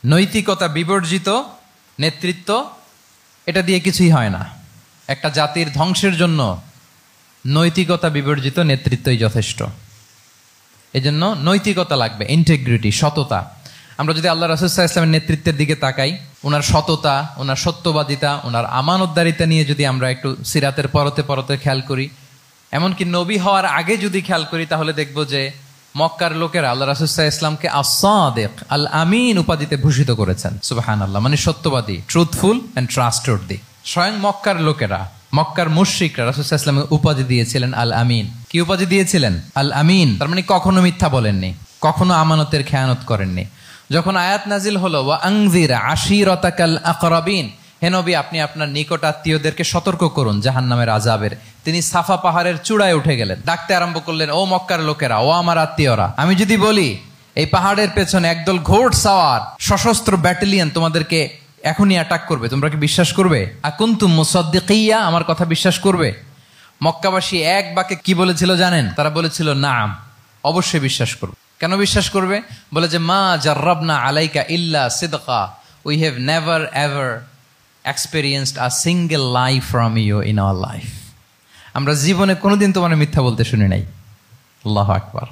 নৈতিকতা বিবর্জিত নেতৃত্ব, এটা দিয়ে কিছুই হয় না। একটা জাতির ধ্বংসের জন্য নৈতিকতা বিবর্জিত নেতৃত্বই যথেষ্ট। এজন্য নৈতিকতা লাগবে, ইন্টিগ্রিটি, সততা। আমরা যদি আল্লাহ রাসূল সাল্লাল্লাহু আলাইহি ওয়াসাল্লামের নেতৃত্বের দিকে তাকাই, ওনার সততা, ওনার সত্যবাদিতা, ওনার আমানতদারিতা নিয়ে যদি আমরা একটু সিরাতের পরতে পরতে খেয়াল করি, এমনকি নবী হওয়ার আগে যদি খেয়াল করি, তাহলে দেখব যে মক্কার লোকেরা আল্লাহ রাসূল সাল্লাল্লাহু আলাইহি ওয়াসাল্লামকে আস-সাদিক, আল আমিন উপাধিতে ভূষিত করেছেন। সুবহানাল্লাহ, মানে সত্যবাদী, ট্রুথফুল এন্ড ট্রাস্টওয়ার্দি। স্বয়ং মক্কার লোকেরা, মক্কার মুশরিকরা রাসূল সাল্লাল্লাহু আলাইহি ওয়াসাল্লামকে উপাধি দিয়েছিলেন আল আমিন। কি উপাধি দিয়েছিলেন? আল আমিন। তার মানে কখনো মিথ্যা বলেননি, কখনো আমানতের খেয়ানত করেননি। যখন আয়াত নাজিল হলো, ওয়া আনজির আশিরাতাকাল আকরাবিন, হে নবী আপনি আপনার নিকট আত্মীয়দেরকে সতর্ক করুন জাহান্নামের আযাবের, তিনি সাফা পাহাড়ের চূড়ায় উঠে গেলেন, ডাকতে আরম্ভ করলেন, ও মক্কার লোকেরা, ও আমার আত্মীয়রা, আমি যদি বলি এই পাহাড়ের পেছনে একদল ঘোড় সাওয়ার সশস্ত্র ব্যাটালিয়ন তোমাদেরকে এখনই অ্যাটাক করবে, তোমরা কি বিশ্বাস করবে? আকুনতুম মুসাদ্দিকিয়া, আমার কথা বিশ্বাস করবে? মক্কাবাসী এক বাক্যে কি বলেছিল জানেন? তারা বলেছিল নাম, অবশ্যই বিশ্বাস করব। কেন বিশ্বাস করবে? বলে যে মা জাররাবনা আলাইকা ইল্লা সিদকা, we have never ever experienced a single lie from you in our life. আমরা জীবনে কোনোদিন তোমার মিথ্যা বলতে শুনি নাই। আল্লাহু আকবার।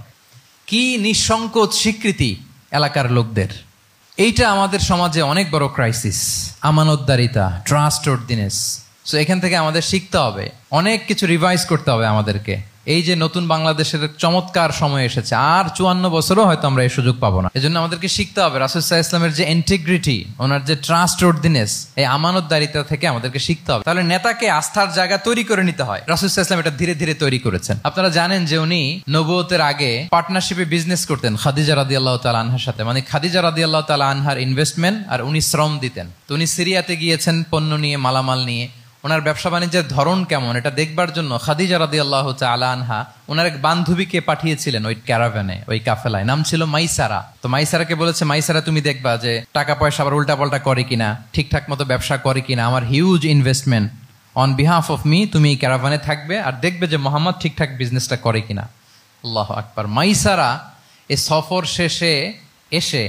কি নিঃসংকোচ স্বীকৃতি এলাকার লোকদের। এইটা আমাদের সমাজে অনেক বড় ক্রাইসিস, আমানতদারিতা, ট্রাস্টওয়ার্থিনেস। সো এখান থেকে আমাদের শিখতে হবে, অনেক কিছু রিভাইজ করতে হবে আমাদেরকে। এই যে নতুন বাংলাদেশের চমৎকার সময় এসেছে, আর 54 বছরও হয়তো আমরা এই সুযোগ পাবো না। এজন্য আমাদেরকে শিখতে হবে রাসূল সাল্লাল্লাহু আলাইহি ওয়াসাল্লামের যে ইন্টিগ্রিটি, ওনার যে ট্রাস্টওয়ার্থিনেস, এই আমানতদারিতা থেকে আমাদেরকে শিখতে হবে। তাহলে নেতাকে আস্থার জায়গা তৈরি করে নিতে হয়। রাসূল সাল্লাল্লাহু আলাইহি ওয়াসাল্লাম এটা ধীরে ধীরে তৈরি করেছেন। আপনারা জানেন যে উনি নবুয়তের আগে পার্টনারশিপে বিজনেস করতেন খাদিজা রাদিয়াল্লাহু তাআলা আনহার সাথে। মানে খাদিজা রাদিয়াল্লাহু তাআলা আনহার ইনভেস্টমেন্ট আর উনি শ্রম দিতেন। তো উনি সিরিয়াতে গিয়েছেন পণ্য নিয়ে, মালামাল নিয়ে। ওনার ব্যবসা বাণিজ্যের ধরন কেমন এটা দেখবার জন্য খাদিজা রাদিয়াল্লাহু তাআলা আনহা ওনার এক বান্ধবীকে পাঠিয়েছিলেন ওই ক্যারাভ্যানে, ওই কাফেলায়। নাম ছিল মাইসারা। তো মাইসারাকে বলেছে, মাইসারা তুমি দেখবা যে টাকা পয়সা আবার উল্টাপাল্টা করে কিনা, ঠিকঠাক মতো ব্যবসা করে কিনা, আমার huge investment, on behalf of me তুমি এই ক্যারাভ্যানে থাকবে আর দেখবে যে মোহাম্মদ ঠিকঠাক বিজনেসটা করে কিনা। আল্লাহু আকবার। মাইসারা এই সফর শেষে এসে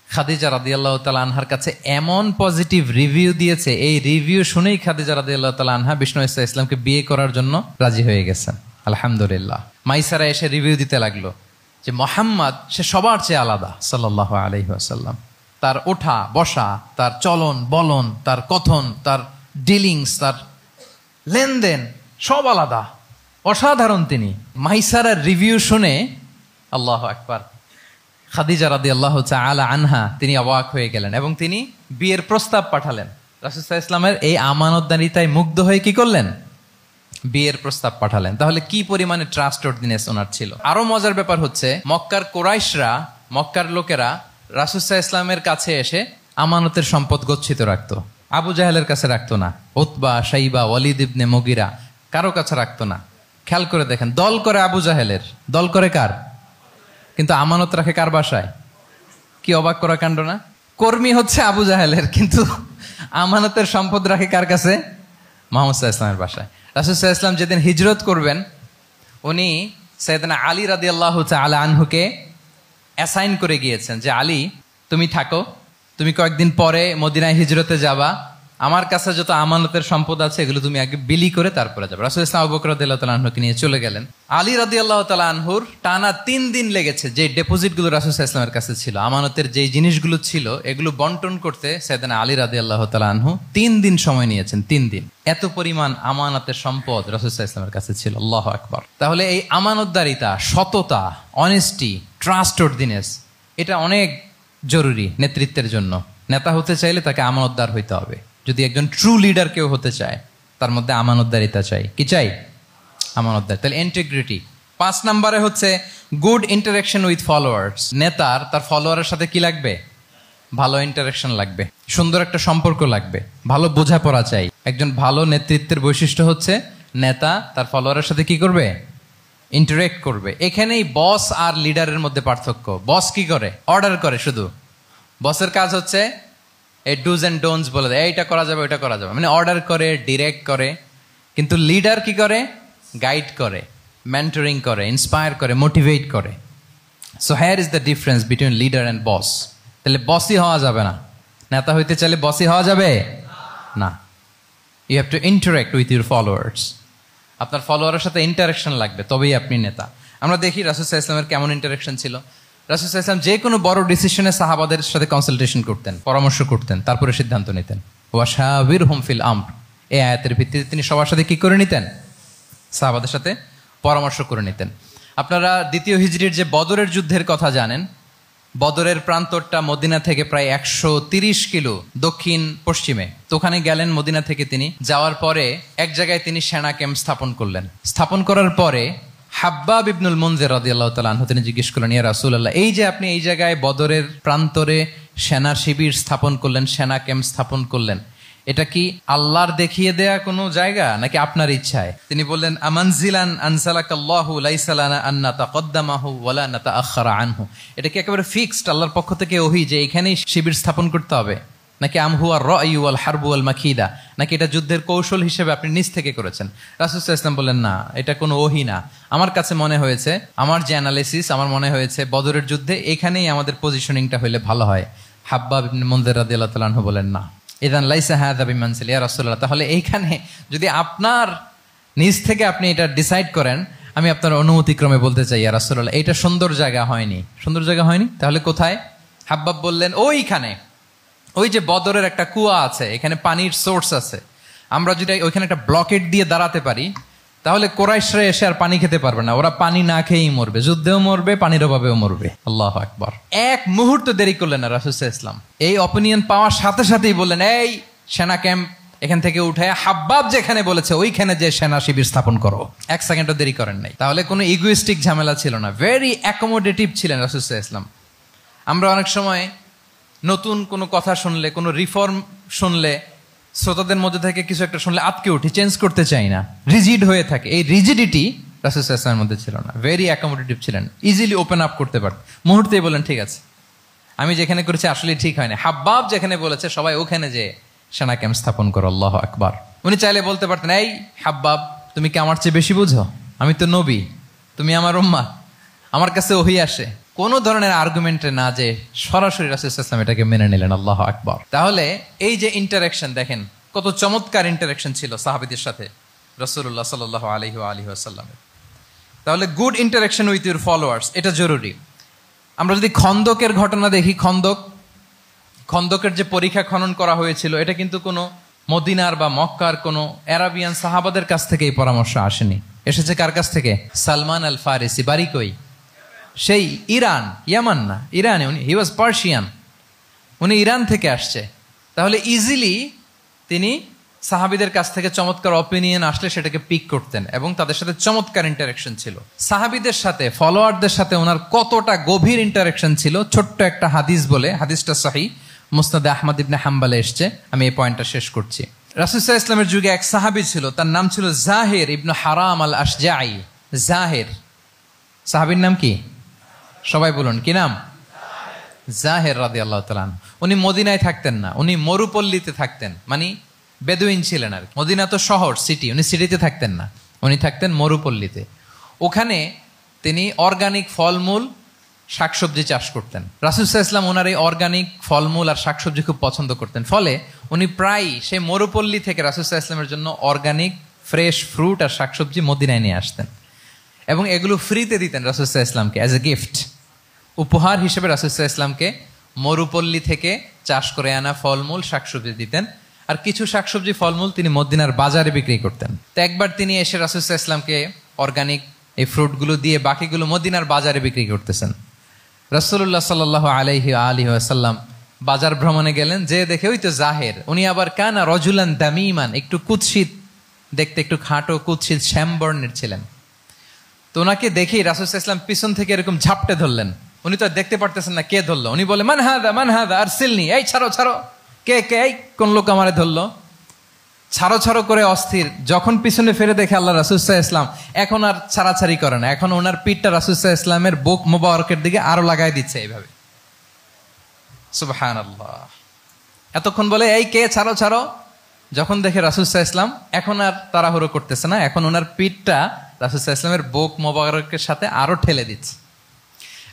খাদিজা রাদিয়াল্লাহু তাআলা আনহার কাছে এমন পজিটিভ রিভিউ দিয়েছে, এই রিভিউ শুনেই খাদিজা রাদিয়াল্লাহু তাআলা আনহা বিষ্ণু ইসা ইসলামকে বিয়ে করার জন্য রাজি হয়ে গেছেন। আলহামদুলিল্লাহ। মাইসারা এসে রিভিউ দিতে লাগলো যে মোহাম্মদ সে সবার চেয়ে আলাদা সাল্লাল্লাহু আলাইহি ওয়াসাল্লাম। তার ওঠা বসা, তার চলন বলন, তার কথন, তার ডিলিংস, তার লেনদেন সব আলাদা, অসাধারণ তিনি। মাইসারার রিভিউ শুনে আল্লাহু আকবার, খাদিজা রাদিয়াল্লাহু তাআলা আনহা তিনি অবাক হয়ে গেলেন এবং তিনি বিয়ের প্রস্তাব পাঠালেন। রাসূল সাল্লাল্লাহু আলাইহি ওয়াসাল্লামের এই আমানতদারিতায় মুগ্ধ হয়ে কি করলেন? বিয়ের প্রস্তাব পাঠালেন। তাহলে কি পরিমাণে ট্রাস্টওয়ার্থিনেস ওনার ছিল। আরো মজার ব্যাপার হচ্ছে, মক্কার কুরাইশরা, মক্কার লোকেরা রাসূল সাল্লাল্লাহু আলাইহি ওয়াসাল্লামের কাছে এসে আমানতের সম্পদ গচ্ছিত রাখতো। আবু জাহেলের কাছে রাখতো না, উতবা, শাইবা, ওয়ালিদ ইবনে মুগিরা কারো কাছে রাখতো না। খেয়াল করে দেখেন, দল করে আবু জাহেলের, দল করে কার? কিন্তু আমানত রাখে কার বাসায়? কি অবাক করা কাণ্ড না? কর্মী হচ্ছে আবু জাহেলের, কিন্তু আমানতের সম্পদ রাখে কার কাছে? মুহাম্মদ সাল্লাল্লাহু আলাইহি ওয়াসাল্লামের বাসায়। রাসূল সাল্লাল্লাহু আলাইহি ওয়াসাল্লাম যেদিন হিজরত করবেন, উনি সাইয়েদনা আলী রাদিয়াল্লাহু তাআলা আনহুকে অ্যাসাইন করে গিয়েছেন যে আলী তুমি থাকো, তুমি কয়েকদিন পরে মদিনায় হিজরতে যাবা, আমার কাছে যত আমানতের সম্পদ আছে এগুলো তুমি আগে বিলি করে তারপরে যাবে। রাসূল সাল্লাল্লাহু আলাইহি ওয়াসাল্লাম আবু বকর রাদিয়াল্লাহু তাআলা আনহুকে নিয়ে চলে গেলেন। আলী রাদিয়াল্লাহু তাআলা আনহুর টানা 3 দিন লেগেছে যে ডিপোজিট গুলো রাসূল সাল্লাল্লাহু আলাইহি ওয়াসাল্লামের কাছে ছিল, আমানতের যে জিনিসগুলো ছিল এগুলো বন্টন করতে সাইয়েদনা আলী রাদিয়াল্লাহু তাআলা আনহু 3 দিন সময় নিয়েছেন। 3 দিন। এত পরিমাণ আমানতের সম্পদ রাসূল সাল্লাল্লাহু আলাইহি ওয়াসাল্লামের কাছে ছিল। আল্লাহু আকবার। তাহলে এই আমানতদারিতা, সততা, অনেস্টি, ট্রাস্টওয়ার্থিনেস এটা অনেক জরুরি নেতৃত্বের জন্য। নেতা হতে চাইলে তাকে আমানতদার হইতে হবে। যদি একজন ট্রু লিডার কেউ হতে চায়, তার মধ্যে আমানতদারিতা চাই। কি চাই? আমানতদার। তাহলে ইন্টিগ্রিটি। 5 নম্বরে হচ্ছে গুড ইন্টারাকশন উইথ ফলোয়ার্স। নেতার তার ফলোয়ারের সাথে কি লাগবে? ভালো ইন্টারাকশন লাগবে, সুন্দর একটা সম্পর্ক লাগবে, ভালো বোঝাপড়া চাই। একজন ভালো নেতৃত্বের বৈশিষ্ট্য হচ্ছে নেতা তার ফলোয়ারের সাথে কি করবে? ইন্টারেক্ট করবে। এখানেই বস আর লিডারের মধ্যে পার্থক্য। বস কি করে? অর্ডার করে শুধু। বসের কাজ হচ্ছে এই ডুজ এন্ড ডোন্টস বলে দেয়, এইটা করা যাবে ওইটা করা যাবে, মানে অর্ডার করে, ডিরেক্ট করে। কিন্তু লিডার কি করে? গাইড করে, মেন্টরিং করে, ইন্সপায়ার করে, মোটিভেট করে। So here is the difference between leader and boss. তাহলে বসই হওয়া যাবে না। নেতা হইতে চাইলে বসই হওয়া যাবে না। You have to interact with your followers. আপনার ফলোয়ারের সাথে ইন্টারাকশন লাগবে, তবেই আপনি নেতা। আমরা দেখি রাসূল সাল্লাল্লাহু আলাইহি ওয়াসাল্লামের কেমন ইন্টারাকশন ছিল। রাসূল সাল্লাল্লাহু আলাইহি ওয়াসাল্লাম যে কোনো বড় ডিসিশনে সাহাবাদের সাথে কনসালটেশন করতেন, পরামর্শ করতেন, তারপরে সিদ্ধান্ত নিতেন। ওয়াশাবিরহুম ফিল আমর, এই আয়াতের ভিত্তিতে তিনি সবার সাথে কি করে নিতেন? সাহাবাদের সাথে পরামর্শ করে নিতেন। আপনারা দ্বিতীয় হিজরির যে বদরের যুদ্ধের কথা জানেন, বদরের প্রান্তরটা মদিনা থেকে প্রায় 130 কিলো দক্ষিণ পশ্চিমে। তো ওখানে গেলেন মদিনা থেকে তিনি। যাওয়ার পরে এক জায়গায় তিনি সেনা ক্যাম্প স্থাপন করলেন। স্থাপন করার পরে হাব্বাব ইবনুল মুনজির রাদিয়াল্লাহু তাআলা আনহু তিনি জিজ্ঞেস করলেন, ইয়া রাসূলুল্লাহ, এই যে আপনি এই জায়গায় বদরের প্রান্তরে সেনা শিবির স্থাপন করলেন, সেনা ক্যাম্প স্থাপন করলেন, এটা কি আল্লাহর দেখিয়ে দেয়া কোনো জায়গা নাকি আপনার ইচ্ছায়? তিনি বললেন, আমানজিলান আনসালাকাল্লাহু লাইসা লানা আন নাতাকদ্দামাহু ওয়ালা নাতাআখারা আনহু। এটা কি একেবারে ফিক্সড আল্লাহর পক্ষ থেকে ওহী যে এখানেই শিবির স্থাপন করতে হবে? নাকি আমহুয়া রায়ু ওয়াল হারবু ওয়াল মাকিদা, নাকি এটা যুদ্ধের কৌশল হিসেবে আপনি নিজ থেকে করেছেন? রাসূল সাল্লাল্লাহু আলাইহি ওয়াসাল্লাম বললেন, না, এটা কোনো ওহী না। আমার কাছে মনে হয়েছে, আমার যে অ্যানালিসিস, আমার মনে হয়েছে বদরের যুদ্ধে এখানেই আমাদের পজিশনিংটা হইলে ভালো হয়। হাব্বাব ইবনে মুনজির রাদিয়াল্লাহু তাআলা আনহু বলেন, না, ইযান লাইসা হাযা বিমানসিল ইয়া রাসূলুল্লাহ, তাহলে এইখানে যদি আপনার নিজ থেকে আপনি এটা ডিসাইড করেন, আমি আপনার অনুমতিক্রমে বলতে চাই ইয়া রাসূলুল্লাহ, এটা সুন্দর জায়গা হয়নি। সুন্দর জায়গা হয়নি? তাহলে কোথায়? হাব্বাব বললেন, ওইখানে, ওই যে বদরের একটা কুয়া আছে, এখানে পানির সোর্স আছে, আমরা যদি ওইখানে একটা ব্লকেট দিয়ে দাঁড়াতে পারি, তাহলে কোরাইশরা এসে আর পানি খেতে পারবে না, ওরা পানি না খেয়েই মরবে, যুদ্ধেও মরবে, পানির অভাবেও মরবে। আল্লাহু আকবার। এক মুহূর্ত দেরি করলেন না রাসূল সাল্লাল্লাহু আলাইহি ওয়াসাল্লাম, এই অপিনিয়ন পাওয়ার সাথে সাথেই বললেন, এই সেনা ক্যাম্প এখান থেকে উঠে হাব্বাব যেখানে বলেছে ওইখানে যে সেনা শিবির স্থাপন করো। এক সেকেন্ডও দেরি করেন নাই। তাহলে কোনো ইগোইস্টিক ঝামেলা ছিল না, ভেরি অ্যাকোমোডেটিভ ছিলেন রাসূল সাল্লাল্লাহু আলাইহি ওয়াসাল্লাম। আমরা অনেক সময় নতুন কোনো কথা শুনলে, কোনো রিফর্ম শুনলে, শ্রোতাদের মধ্যে থেকে কিছু একটা শুনলে আটকে উঠি, চেঞ্জ করতে চাই না, রিজিড হয়ে থাকে। এই রিজিডিটি রাসূল সাল্লাল্লাহু আলাইহি ওয়াসাল্লামের মধ্যে ছিল না, ভেরি অ্যাকোমোডেটিভ ছিলেন, ইজিলি ওপেন আপ করতে পারতেন। মুহূর্তেই বলেন, ঠিক আছে, আমি যেখানে করেছি আসলে ঠিক হয়নি, হাব্বাব যেখানে বলেছে সবাই ওখানে যে সেনা ক্যাম্প স্থাপন করো। আল্লাহু আকবার। উনি চাইলে বলতে পারতেন, এই হাব্বাব, তুমি কি আমার চেয়ে বেশি বুঝো? আমি তো নবী, তুমি আমার উম্মাহ, আমার কাছে ওহী আসে। কোনো ধরনের আর্গুমেন্টে না যে সরাসরি রাসূল সাল্লাল্লাহু আলাইহি ওয়াসাল্লাম এটাকে মেনে নিলেন। আল্লাহু আকবার। তাহলে এই যে ইন্টারাকশন, দেখেন কত চমৎকার ইন্টারাকশন ছিল সাহাবীদের সাথে রাসূলুল্লাহ সাল্লাল্লাহু আলাইহি ওয়াসাল্লামের। তাহলে good interaction with your followers, এটা জরুরি। আমরা যদি খন্দকের ঘটনা দেখি, খন্দকের যে পরীক্ষা খনন করা হয়েছিল, এটা কিন্তু কোনো মদিনার বা মক্কার কোনো আরাবিয়ান সাহাবাদের কাছ থেকে এই পরামর্শ আসেনি। এসেছে কার কাছ থেকে? সালমান আল ফারিসি, বাড়ি কই? সেই ইরান, ইয়ামান না, ইরানে। উনি হি ওয়াজ পার্সিয়ান, উনি ইরান থেকে আসছে। তাহলে ইজিলি তিনি সাহাবিদের কাছ থেকে চমৎকার অপিনিয়ন আসলে সেটাকে পিক করতেন এবং তাদের সাথে চমৎকার ইন্টারাকশন ছিল। সাহাবিদের সাথে, ফলোয়ারদের সাথে ওনার কতটা গভীর ইন্টারাকশন ছিল, ছোট্ট একটা হাদিস বলে, হাদিসটা সহিহ, মুসনাদে আহমদ ইবনে হাম্বালে এসছে। আমি এই পয়েন্টটা শেষ করছি। রাসূল সাল্লাল্লাহু আলাইহি ওয়াসাল্লামের যুগে এক সাহাবী ছিল, তার নাম ছিল জাহির ইবনে হারাম আল আশজাঈ। জাহির সাহাবীর নাম কি? সবাই বলুন, কি নাম? জাহির রাদিয়াল্লাহু তাআলা আনহু। উনি মদিনায় থাকতেন না, উনি মরুপল্লীতে থাকতেন, মানে বেদুইন ছিলেন আর। মদিনা তো শহর, সিটি, উনি সিটিতে থাকতেন না, উনি থাকতেন মরুপল্লীতে। ওখানে তিনি অর্গানিক ফলমূল, শাকসবজি চাষ করতেন। রাসূল সাল্লাল্লাহু আলাইহি ওয়াসাল্লাম ওনার এই অর্গানিক ফলমূল আর শাকসবজি খুব পছন্দ করতেন। ফলে উনি প্রায় সেই মরুপল্লী থেকে রাসূল সাল্লাল্লাহু আলাইহি ওয়াসাল্লামের জন্য অর্গানিক ফ্রেশ ফ্রুট আর শাকসবজি মদিনায় নিয়ে আসতেন এবং এগুলো ফ্রিতে দিতেন রাসূল সাল্লাল্লাহু আলাইহি ওয়াসাল্লামকে অ্যাজ এ গিফট। উপহার হিসেবে রাসূল সাল্লাল্লাহু আলাইহি ওয়াসাল্লামকে মরুপল্লী থেকে চাষ করে আনা ফলমূল শাকসবজি দিতেন, আর কিছু শাকসবজি ফলমূল তিনি মদিনার বাজারে বিক্রি করতেন। তো একবার তিনি এসে রাসূল সাল্লাল্লাহু আলাইহি ওয়াসাল্লামকে অর্গানিক এই ফ্রুটগুলো দিয়ে বাকিগুলো মদিনার বাজারে বিক্রি করতেছেন। রাসূলুল্লাহ সাল্লাল্লাহু আলাইহি ওয়াসাল্লাম বাজার ভ্রমণে গেলেন, যে দেখে ওই তো জাহের, উনি আবার কানা রজুলান দামিমান, একটু কুৎসিত দেখতে, একটু খাটো কুৎসিত শ্যামবর্ণের ছিলেন। তো ওনাকে দেখেই রাসূল সাল্লাল্লাহু আলাইহি ওয়াসাল্লাম পিছন থেকে এরকম ঝাপটে ধরলেন। উনি তো দেখতে পারতেছেন না কে ধরলো। উনি বলে, মান হাদা আরসিলনি, এই ছাড়ো ছাড়ো, কে কে, এই কোন লোক আমারে ধরলো, ছাড়ো ছাড়ো করে অস্থির। যখন পিছনে ফিরে দেখে আল্লাহ রাসূল সাল্লাল্লাহু আলাইহি ওয়াসাল্লাম, এখন আর ছাড়াছাড়ি করে না, এখন ওনার পিঠটা রাসূল সাল্লাল্লাহু আলাইহি ওয়াসাল্লামের বুক মোবারকের দিকে আরো লাগাই দিচ্ছে এইভাবে। সুবহানাল্লাহ। এতক্ষণ বলে এই কে, ছাড়ো ছাড়ো, যখন দেখে রাসূল সাল্লাল্লাহু আলাইহি ওয়াসাল্লাম এখন আর তাড়াহুড়ো করতেছে না, এখন ওনার পিঠটা রাসূল সাল্লাল্লাহু আলাইহি ওয়াসাল্লামের বুক মোবারকের সাথে আরো ঠেলে দিচ্ছে।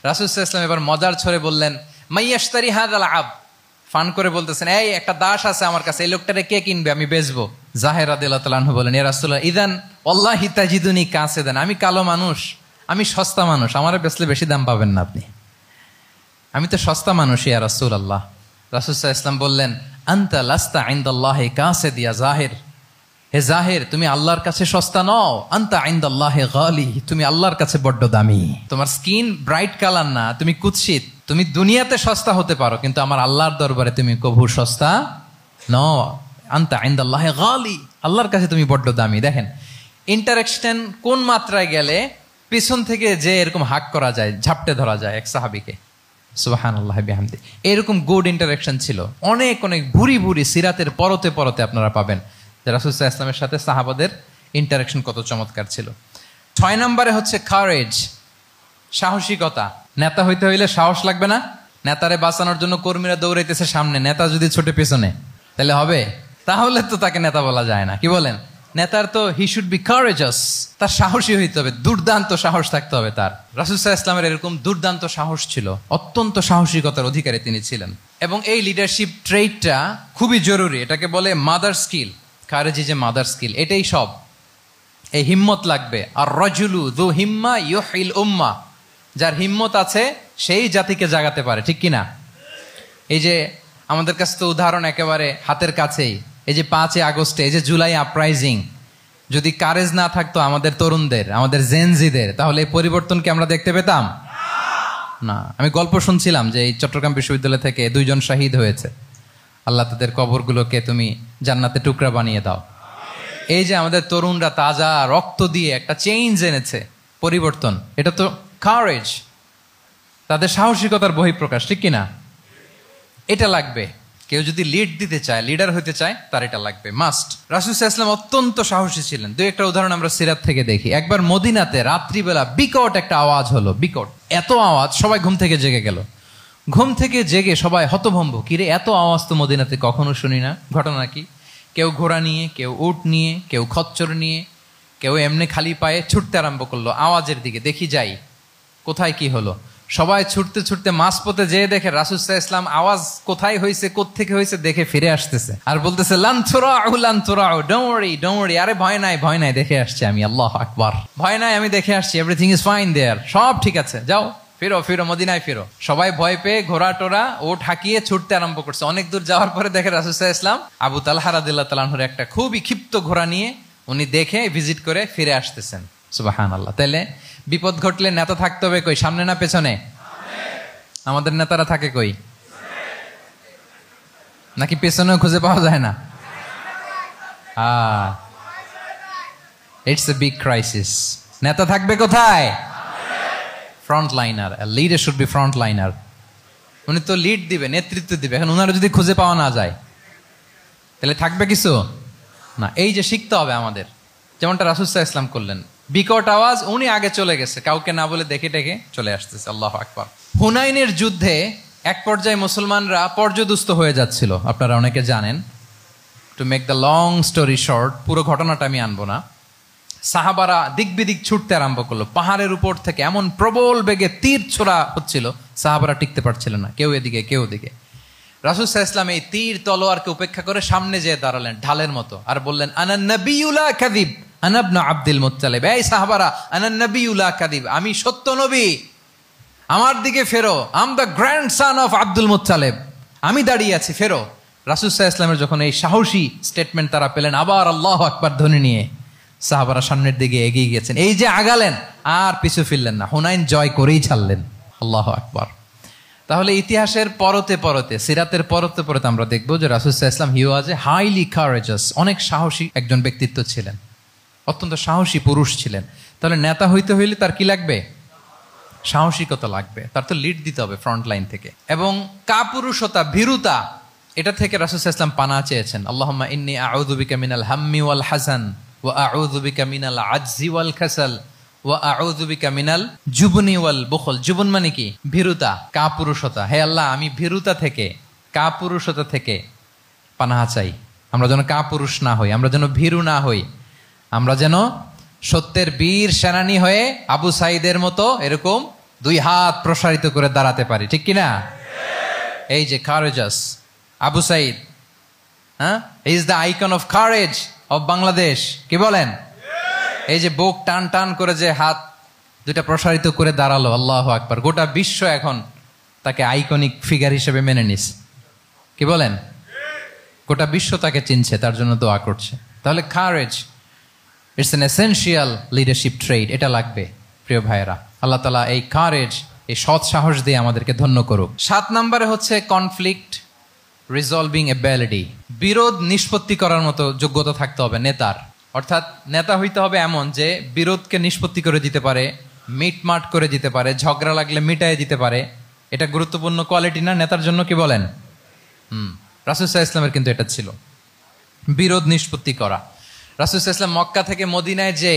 রাসূল সাল্লাল্লাহু আলাইহি ওয়াসাল্লাম এবার মজার ছড়ে বললেন, মাইয়াশতারি হাযাল আব, ফান করে বলতেছেন, এই একটা দাস আছে আমার কাছে, এই লোকটারে কে কিনবে, আমি বেচবো। জাহির রাদিয়াল্লাহু তাআলা আনহু বলেন, ইয়া রাসূলুল্লাহ, ইদান ওয়াল্লাহি তাজিদুনি কাসিদান, আমি কালো মানুষ, আমি সস্তা মানুষ, আমারে বেচলে বেশি দাম পাবেন না আপনি, আমি তো সস্তা মানুষ ইয়া রাসূলুল্লাহ। রাসূল সাল্লাল্লাহু আলাইহি ওয়াসাল্লাম বললেন, আনতা লাস্তা ইনদাল্লাহি কাসিদ ইয়া জাহির, হে জাহির, তুমি আল্লাহর কাছে সস্তা নও, আনতা ইনদাল্লাহি গালি, তুমি আল্লাহর কাছে বড্ড দামি। তোমার স্কিন ব্রাইট কালার না, তুমি কুৎসিত, তুমি দুনিয়াতে সস্তা হতে পারো, কিন্তু আমার আল্লাহর দরবারে তুমি কভু সস্তা নও। আনতা ইনদাল্লাহি গালি, আল্লাহর কাছে তুমি বড্ড দামি। দেখেন ইন্টারাকশন কোন মাত্রায় গেলে পিছন থেকে যে এরকম হাক করা যায়, ঝাপটে ধরা যায় এক সাহাবীকে। সুবহানাল্লাহি বিহামদি। এরকম গুড ইন্টারাকশন ছিল অনেক অনেক, ভুরি ভুরি সিরাতের পরতে পরতে আপনারা পাবেন যে রাসূল সাল্লাল্লাহু আলাইহি ওয়াসাল্লামের সাথে সাহাবাদের ইন্টারাকশন কত চমৎকার ছিল। 6 নম্বরে হচ্ছে কারেজ, সাহসিকতা। নেতা হইতে হইলে সাহস লাগবে না? নেতারে বাঁচানোর জন্য কর্মীরা দৌড়াইতেছে সামনে, নেতা যদি ছোটে পেছনে, তাহলে হবে? তাহলে তো তাকে নেতা বলা যায় না। কি বলেন? নেতার তো হি শুড বি কারেজাস, তার সাহসী হইতে হবে, দুর্দান্ত সাহস থাকতে হবে তার। রাসূল সাল্লাল্লাহু আলাইহি ওয়াসাল্লামের এরকম দুর্দান্ত সাহস ছিল, অত্যন্ত সাহসিকতার অধিকারী তিনি ছিলেন। এবং এই লিডারশিপ ট্রেটটা খুবই জরুরি, এটাকে বলে mother skill. Courage is a mother skill, এটাই সব। এই হিম্মত লাগবে। আর রাজুলু যু হিম্মা ইউহিল উম্মাহ, যার হিম্মত আছে সেই জাতিকে জাগাতে পারে, ঠিক কিনা? এই যে আমাদের কাছে তো উদাহরণ একেবারে হাতের কাছেই, এই যে 5 আগস্টে, এই যে জুলাই আপরাইজিং, যদি কারেজ না থাকতো আমাদের তরুণদের, আমাদের জেনজিদের, তাহলে এই পরিবর্তনকে আমরা দেখতে পেতাম না। আমি গল্প শুনছিলাম যে এই চট্টগ্রাম বিশ্ববিদ্যালয় থেকে 2 জন শহীদ হয়েছে। আল্লাহ তাদের কবরগুলোকে তুমি জান্নাতে টুকরা বানিয়ে দাও। এই যে আমাদের তরুণরা তাজা রক্ত দিয়ে একটা চেঞ্জ এনেছে, পরিবর্তন, এটা তো কারেজ, তাদের সাহসিকতার বহিঃপ্রকাশ, ঠিক কিনা? এটা লাগবে। কেউ যদি লিড দিতে চায়, লিডার হতে চায়, তার এটা লাগবে, মাস্ট। রাসূল সাল্লাল্লাহু আলাইহি ওয়াসাল্লাম অত্যন্ত সাহসী ছিলেন। 2-1টা উদাহরণ আমরা সিরাত থেকে দেখি। একবার মদিনাতে রাত্রিবেলা বিকট একটা আওয়াজ হলো, বিকট এত আওয়াজ, সবাই ঘুম থেকে জেগে গেল। ঘুম থেকে জেগে সবাই হতভম্ব, কিরে এত আওয়াজ তো মদিনাতে কখনো শুনি না, ঘটনা কি? কেউ ঘোড়া নিয়ে, কেউ উট নিয়ে, কেউ খচ্চর নিয়ে, কেউ এমনি খালি পায়ে ছুটতে আরম্ভ করলো আওয়াজের দিকে, দেখি যাই কোথায় কি হলো। সবাই ছুটতে ছুটতে মাঝপথে যেয়ে দেখে রাসূল সাল্লাল্লাহু আলাইহি ওয়াসাল্লাম আওয়াজ কোথায় হয়েছে, কোত্থেকে হয়েছে দেখে ফিরে আসতেছে, আর বলতেছে লান তুরাউ, ডোন্ট ওয়ারি, আরে ভয় নাই, দেখে আসছি আমি, আল্লাহু আকবার, ভয় নাই, আমি দেখে আসছি, এভরিথিং ইজ ফাইন দেয়ার, সব ঠিক আছে, যাও ফিরো মদিনায় ফিরো। সবাই ভয় পেয়ে ঘোড়া টোরা ওট হাঁকিয়ে ছুটতে আরম্ভ করছে। অনেক দূর যাওয়ার পরে দেখে রাসূল সাল্লাল্লাহু আলাইহি ওয়াসাল্লাম আবু তালহা রাদিয়াল্লাহু তাআলা আনহুর একটা খুবই ক্ষিপ্ত ঘোড়া নিয়ে উনি দেখে ভিজিট করে ফিরে আসতেছেন। সুবহানাল্লাহ। তাহলে বিপদ ঘটলে নেতা থাকতে হবে কই, সামনে না পেছনে? আমাদের নেতারা থাকে কই? নাকি পেছনেও খুঁজে পাওয়া যায় না? It's a big crisis. নেতা থাকবে কোথায়? Front liner. Leader should be front liner. উনি তো লিড দিবে, নেতৃত্ব দিবে। এখন ওনারা যদি খুঁজে পাওয়া না যায়, তাহলে থাকবে কিছু না। এই যে শিখতে হবে আমাদের, যেমনটা রাসূল সাল্লাল্লাহু আলাইহি ওয়াসাল্লাম করলেন। বিকট আওয়াজ, উনি আগে চলে গেছে, কাউকে না বলে দেখে টেকে চলে আসতেছে। আল্লাহু আকবার। হুনাইনের যুদ্ধে এক পর্যায়ে মুসলমানরা পর্যদুস্ত হয়ে যাচ্ছিল, আপনারা অনেকে জানেন। To make the long story short, পুরো ঘটনাটা আমি আনবো না। সাহাবারা দিক বিদিক ছুটতে আরম্ভ করলো, পাহাড়ের উপর থেকে এমন প্রবল বেগে তীর ছোড়া হচ্ছিল, সাহাবারা টিকতে পারছিল না, কেউ এদিকে কেউ ওদিকে। রাসূল সাল্লাল্লাহু আলাইহি ওয়াসাল্লাম এই তীর তলোয়ারকে উপেক্ষা করে সামনে যেয়ে দাঁড়ালেন ঢালের মতো, আর বললেন আনা নবিয়্যু লা কাযিব আনা ইবনু আব্দুল মুত্তালিব। এই সাহাবারা, আনা নবিয়্যু লা কাযিব, আমি সত্য নবী, আমার দিকে ফেরো, am the grandson of Abdul Muttalib, আমি দাঁড়িয়ে আছি, ফেরো। রাসূল সাল্লাল্লাহু আলাইহি ওয়াসাল্লামের যখন এই সাহসী স্টেটমেন্ট তারা পেলেন, আবার আল্লাহু আকবার ধ্বনি নিয়ে সাহাবারা সামনের দিকে এগিয়ে গেছেন। এই যে আগালেন, আর পিছু ফিরলেন না, হুনাইন জয় করেই ছাড়লেন। আল্লাহু আকবার। তাহলে ইতিহাসের পরতে পরতে, সিরাতের পরতে পরতে আমরা দেখবো যে রাসূল সাল্লাল্লাহু আলাইহি ওয়াসাল্লাম হি ওয়াজ এ হাইলি কারেজাস, অনেক সাহসী একজন ব্যক্তিত্ব ছিলেন, অত্যন্ত সাহসী পুরুষ ছিলেন। তাহলে নেতা হইতে হইলে তার কি লাগবে? সাহসিকতা লাগবে, তার তো লিড দিতে হবে ফ্রন্ট লাইন থেকে। এবং কাপুরুষতা, ভীরুতা, এটা থেকে রাসূল সাল্লাল্লাহু আলাইহি ওয়াসাল্লাম পানাহ চেয়েছেন। আল্লাহুম্মা ইন্নী আউযু বিকা মিনাল হাম্মি ওয়াল হাসান ওয়া আউযু বিকা মিনাল আজজি ওয়াল কাসাল ওয়া আউযু বিকা মিনাল জুবনি ওয়াল বুখল। জুবন মানে কি? ভীরুতা, কাপুরুষতা। হে আল্লাহ, আমি ভীরুতা থেকে, কাপুরুষতা থেকে পানাহ চাই। আমরা যেন কাপুরুষ না হই, আমরা যেন ভীরু না হই, আমরা যেন সত্যের বীর সেনানী হয়ে আবু সাঈদের মতো এরকম 2 হাত প্রসারিত করে দাঁড়াতে পারি, ঠিক কিনা? এই যে কারেজাস আবু সাঈদ, হ্যাঁ, is the icon of courage of Bangladesh. কি বলেন? এই যে বুক টান টান করে যে হাত 2টা প্রসারিত করে দাঁড়ালো, আল্লাহু আকবার। গোটা বিশ্ব এখন তাকে আইকনিক ফিগার হিসেবে মেনে নিস। কি বলেন? গোটা বিশ্ব তাকে চিনছে, তার জন্য দোয়া করছে। তাহলে courage, it's an essential leadership trade, এটা লাগবে প্রিয় ভাইয়েরা। আল্লাহ তাআলা এই কারেজ, এই সৎ সাহস দিয়ে আমাদেরকে ধন্য করুক। 7 নম্বরে হচ্ছে কনফ্লিক্ট রিজলভিং এবিলিটি, বিরোধ নিষ্পত্তি করার মতো যোগ্যতা থাকতে হবে নেতার। অর্থাৎ নেতা হইতে হবে এমন যে বিরোধকে নিষ্পত্তি করে দিতে পারে, মিটমাট করে দিতে পারে, ঝগড়া লাগলে মিটায়ে দিতে পারে। এটা গুরুত্বপূর্ণ কোয়ালিটি না নেতার জন্য? কি বলেন? রাসূল সাল্লাল্লাহু আলাইহি ওয়াসাল্লামের কিন্তু এটা ছিল, বিরোধ নিষ্পত্তি করা। রাসূল সাল্লাল্লাহু আলাইহি ওয়াসাল্লাম মক্কা থেকে মদিনায় যে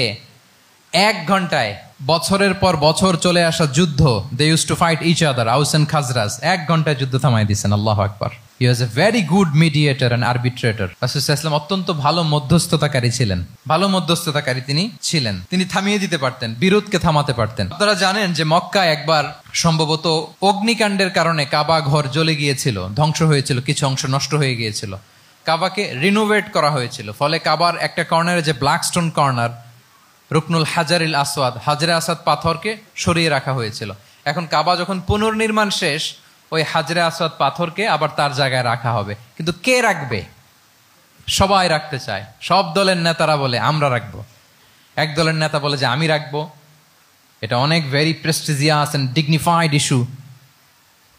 1 ঘন্টায় বছরের পর বছর চলে আসা যুদ্ধ, they use to fight each other, Aws and Khazraj, 1 ঘন্টায় যুদ্ধ থামাই দিয়েছেন। আল্লাহু আকবার। He was a very good mediator and arbitrator. রাসূল সাল্লাল্লাহু আলাইহি ওয়াসাল্লাম অত্যন্ত ভালো মধ্যস্থতাকারী ছিলেন, ভালো মধ্যস্থতাকারী তিনি ছিলেন। তিনি থামিয়ে দিতে পারতেন, বিরোধকে থামাতে পারতেন। আপনারা জানেন যে মক্কায় একবার সম্ভবত অগ্নিকাণ্ডের কারণে কাবা ঘর জ্বলে গিয়েছিল, ধ্বংস হয়েছিল, কিছু অংশ নষ্ট হয়ে গিয়েছিল। কাবাকে রিনোভেট করা হয়েছিল, ফলে কাবার একটা কর্নারে যে ব্ল্যাক স্টোন কর্নার, রুকনুল হাজারিল আসওয়াদ, হাজরে আসাদ পাথরকে সরিয়ে রাখা হয়েছিল। এখন কাবা যখন পুনর্নির্মাণ শেষ, ওই হাজরে আসওয়াদ পাথরকে আবার তার জায়গায় রাখা হবে। কিন্তু কে রাখবে? সবাই রাখতে চায়। সব দলের নেতারা বলে আমরা রাখবো। এক দলের নেতা বলে যে আমি রাখবো, এটা অনেক very prestigious and dignified issue,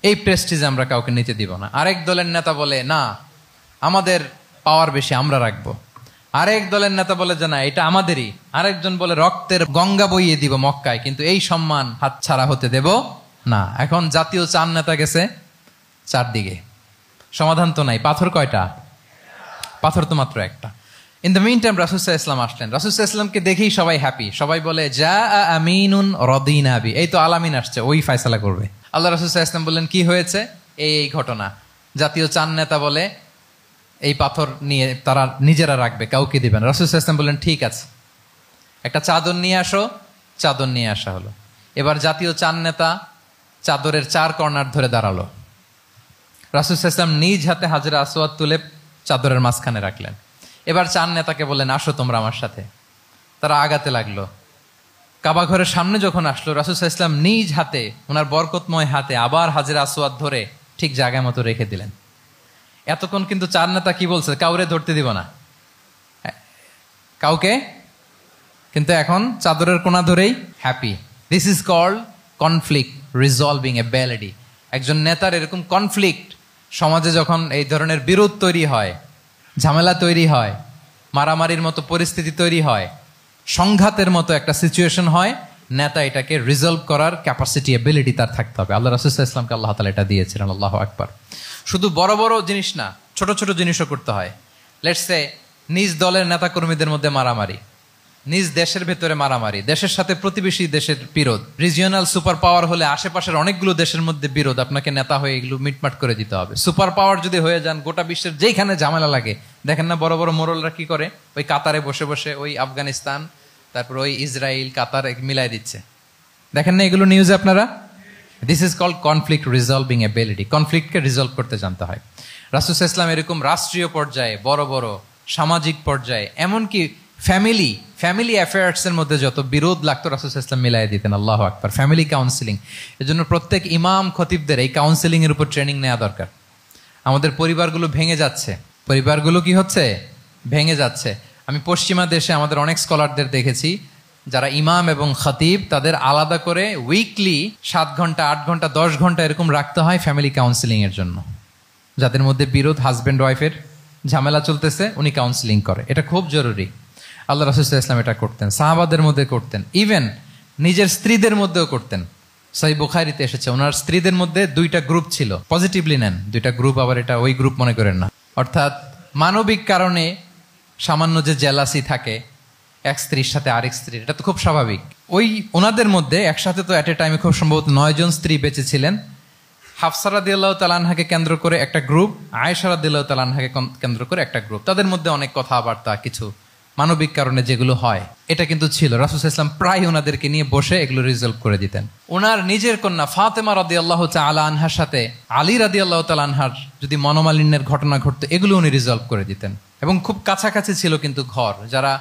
এই প্রেস্টিজ আমরা কাউকে নিতে দিব না। আরেক দলের নেতা বলে না, আমাদের পাওয়ার বেশি, আমরা রাখবো। আরেক দলের নেতা বলে যে না, এটা আমাদেরই। আরেকজন বলে রক্তের গঙ্গা বইয়ে দিব মক্কায়, কিন্তু এই সম্মান হাতছাড়া হতে দেব না। এখন জাতীয় 4 নেতা গেছে 4 দিকে, সমাধান তো নাই। পাথর কয়টা? পাথর তো মাত্র একটা। ইন দ্য মিন টাইম রাসূল সাল্লাল্লাহু আলাইহি ওয়াসাল্লাম আসলেন। রাসূল সাল্লাল্লাহু আলাইহি ওয়াসাল্লামকে দেখেই সবাই হ্যাপি। সবাই বলে যা আমিনুন রাদিনা বি, এই তো আলামিন আসছে, ওই ফয়সালা করবে। আল্লাহ রাসূল সাল্লাল্লাহু আলাইহি ওয়াসাল্লাম বললেন কি হয়েছে? এই ঘটনা। জাতীয় 4 নেতা বলে এই পাথর নিয়ে তারা নিজেরা রাখবে, কাউকে দিবেন। রাসূল সাল্লাল্লাহু আলাইহি ওয়াসাল্লাম বললেন ঠিক আছে, একটা চাদর নিয়ে আসো। চাদর নিয়ে আসা হলো। এবার জাতীয় 4 নেতা চাদরের 4 কর্নার ধরে দাঁড়ালো। রাসূল সাল্লাল্লাহু আলাইহি ওয়াসাল্লাম নিজ হাতে হাজরে আসওয়াদ তুলে চাদরের মাঝখানে রাখলেন। এবার 4 নেতাকে বললেন আসো তোমরা আমার সাথে। তারা আগাতে লাগলো। কাবা ঘরের সামনে যখন আসলো, রাসূল সাল্লাল্লাহু আলাইহি ওয়াসাল্লাম নিজ হাতে, ওনার বরকতময় হাতে আবার হাজরে আসওয়াদ ধরে ঠিক জায়গায় মতো রেখে দিলেন। এতক্ষণ কিন্তু 4 নেতা কি বলছে? কাউরে ধরতে দিব না, কাউকে। কিন্তু এখন চাদরের কোনা ধরেই happy. This is called conflict resolving ability. একজন নেতার এরকম কনফ্লিক্ট, সমাজে যখন এই ধরনের বিরোধ তৈরি হয়, ঝামেলা তৈরি হয়, মারামারির মতো পরিস্থিতি তৈরি হয়, সংঘাতের মতো একটা সিচুয়েশন হয়, নেতা এটাকে রিজলভ করার ক্যাপাসিটি, এবিলিটি তার থাকতে হবে। আল্লাহ রাসূল সাল্লাল্লাহু আলাইহি ওয়াসাল্লামকে আল্লাহ তাআলা এটা দিয়েছিলেন। আল্লাহু আকবার। শুধু বড় বড় জিনিস না, ছোট ছোট জিনিসও করতে হয়। লেটস সে নিজ দলের নেতা কর্মীদের মধ্যে মারামারি, নিজ দেশের ভেতরে মারামারি, দেশের সাথে প্রতিবেশী দেশের বিরোধ, রিজিওনাল সুপার পাওয়ার হলে আশেপাশের অনেকগুলো দেশের মধ্যে বিরোধ, আপনাকে নেতা হয়ে এগুলো মিটমাট করে দিতে হবে। সুপার পাওয়ার যদি হয়ে যান, গোটা বিশ্বের যেখানে ঝামেলা লাগে, দেখেন না বড় বড় মোড়লরা কি করে? ওই কাতারে বসে বসে ওই আফগানিস্তান, তারপর ওই ইসরায়েল, কাতার মিলাই দিচ্ছে, দেখেন না এগুলো নিউজে আপনারা? This is called conflict resolving ability. কনফ্লিক্টকে রিজলভ করতে জানতে হয়। রাসূল সাল্লাল্লাহু আলাইহি ওয়াসাল্লাম এরকম রাষ্ট্রীয় পর্যায়ে, বড় বড় সামাজিক পর্যায়ে, এমনকি ফ্যামিলি অ্যাফেয়ার্স এর মধ্যে যত বিরোধ লাগতো রাসূল সাল্লাল্লাহু আলাইহি ওয়াসাল্লাম মিলাই দিতেন। আল্লাহু আকবার। ফ্যামিলি কাউন্সিলিং, এজন্য প্রত্যেক ইমাম খতিবদের এই কাউন্সিলিং এর উপর ট্রেনিং নেওয়া দরকার। আমাদের পরিবারগুলো ভেঙে যাচ্ছে, পরিবারগুলো কি হচ্ছে? ভেঙে যাচ্ছে। আমি পশ্চিমা দেশে আমাদের অনেক স্কলারদের দেখেছি, যারা ইমাম এবং খতিব, তাদের আলাদা করে উইকলি 7 ঘন্টা, 8 ঘন্টা, 10 ঘন্টা এরকম রাখতে হয় ফ্যামিলি কাউন্সিলিং এর জন্য। যাদের মধ্যে বিরোধ, হাজব্যান্ড ওয়াইফের ঝামেলা চলতেছে, উনি কাউন্সিলিং করে। এটা খুব জরুরি। আল্লাহ রাসূল সাল্লাল্লাহু আলাইহি ওয়াসাল্লাম এটা করতেন, সাহাবাদের মধ্যে করতেন, ইভেন নিজের স্ত্রীদের মধ্যেও করতেন। সহিহ বুখারীতে এসেছে, ওনার স্ত্রীদের মধ্যে 2টা গ্রুপ ছিল। পজিটিভলি নেন, 2টা গ্রুপ, আবার এটা ওই গ্রুপ মনে করেন না। অর্থাৎ মানবিক কারণে সামান্য যে জেলাসি থাকে এক স্ত্রীর সাথে আরেক স্ত্রীর, এটা তো খুব স্বাভাবিক। ওই ওনাদের মধ্যে একসাথে তো এট এ টাইমে খুব সম্ভবত 9 জন স্ত্রী বেঁচে ছিলেন। হাফসা রাদিয়াল্লাহু তাআলা আনহাকে কেন্দ্র করে একটা গ্রুপ, আয়েশা রাদিয়াল্লাহু তাআলা আনহাকে কেন্দ্র করে একটা গ্রুপ। তাদের মধ্যে অনেক কথাবার্তা, কিছু মানবিক কারণে যেগুলো হয়, এটা কিন্তু ছিল। রাসূল সাল্লাল্লাহু আলাইহি ওয়াসাল্লাম প্রায় ওনাদেরকে নিয়ে বসে এগুলো রিজলভ করে দিতেন। ওনার নিজের কন্যা ফাতেমা রাদিয়াল্লাহু তাআলা আনহার সাথে আলী রাদিয়াল্লাহু তাআলা আনহার যদি মনোমালিন্যের ঘটনা ঘটতো, এগুলো উনি রিজলভ করে দিতেন। এবং খুব কাছাকাছি ছিল কিন্তু ঘর। যারা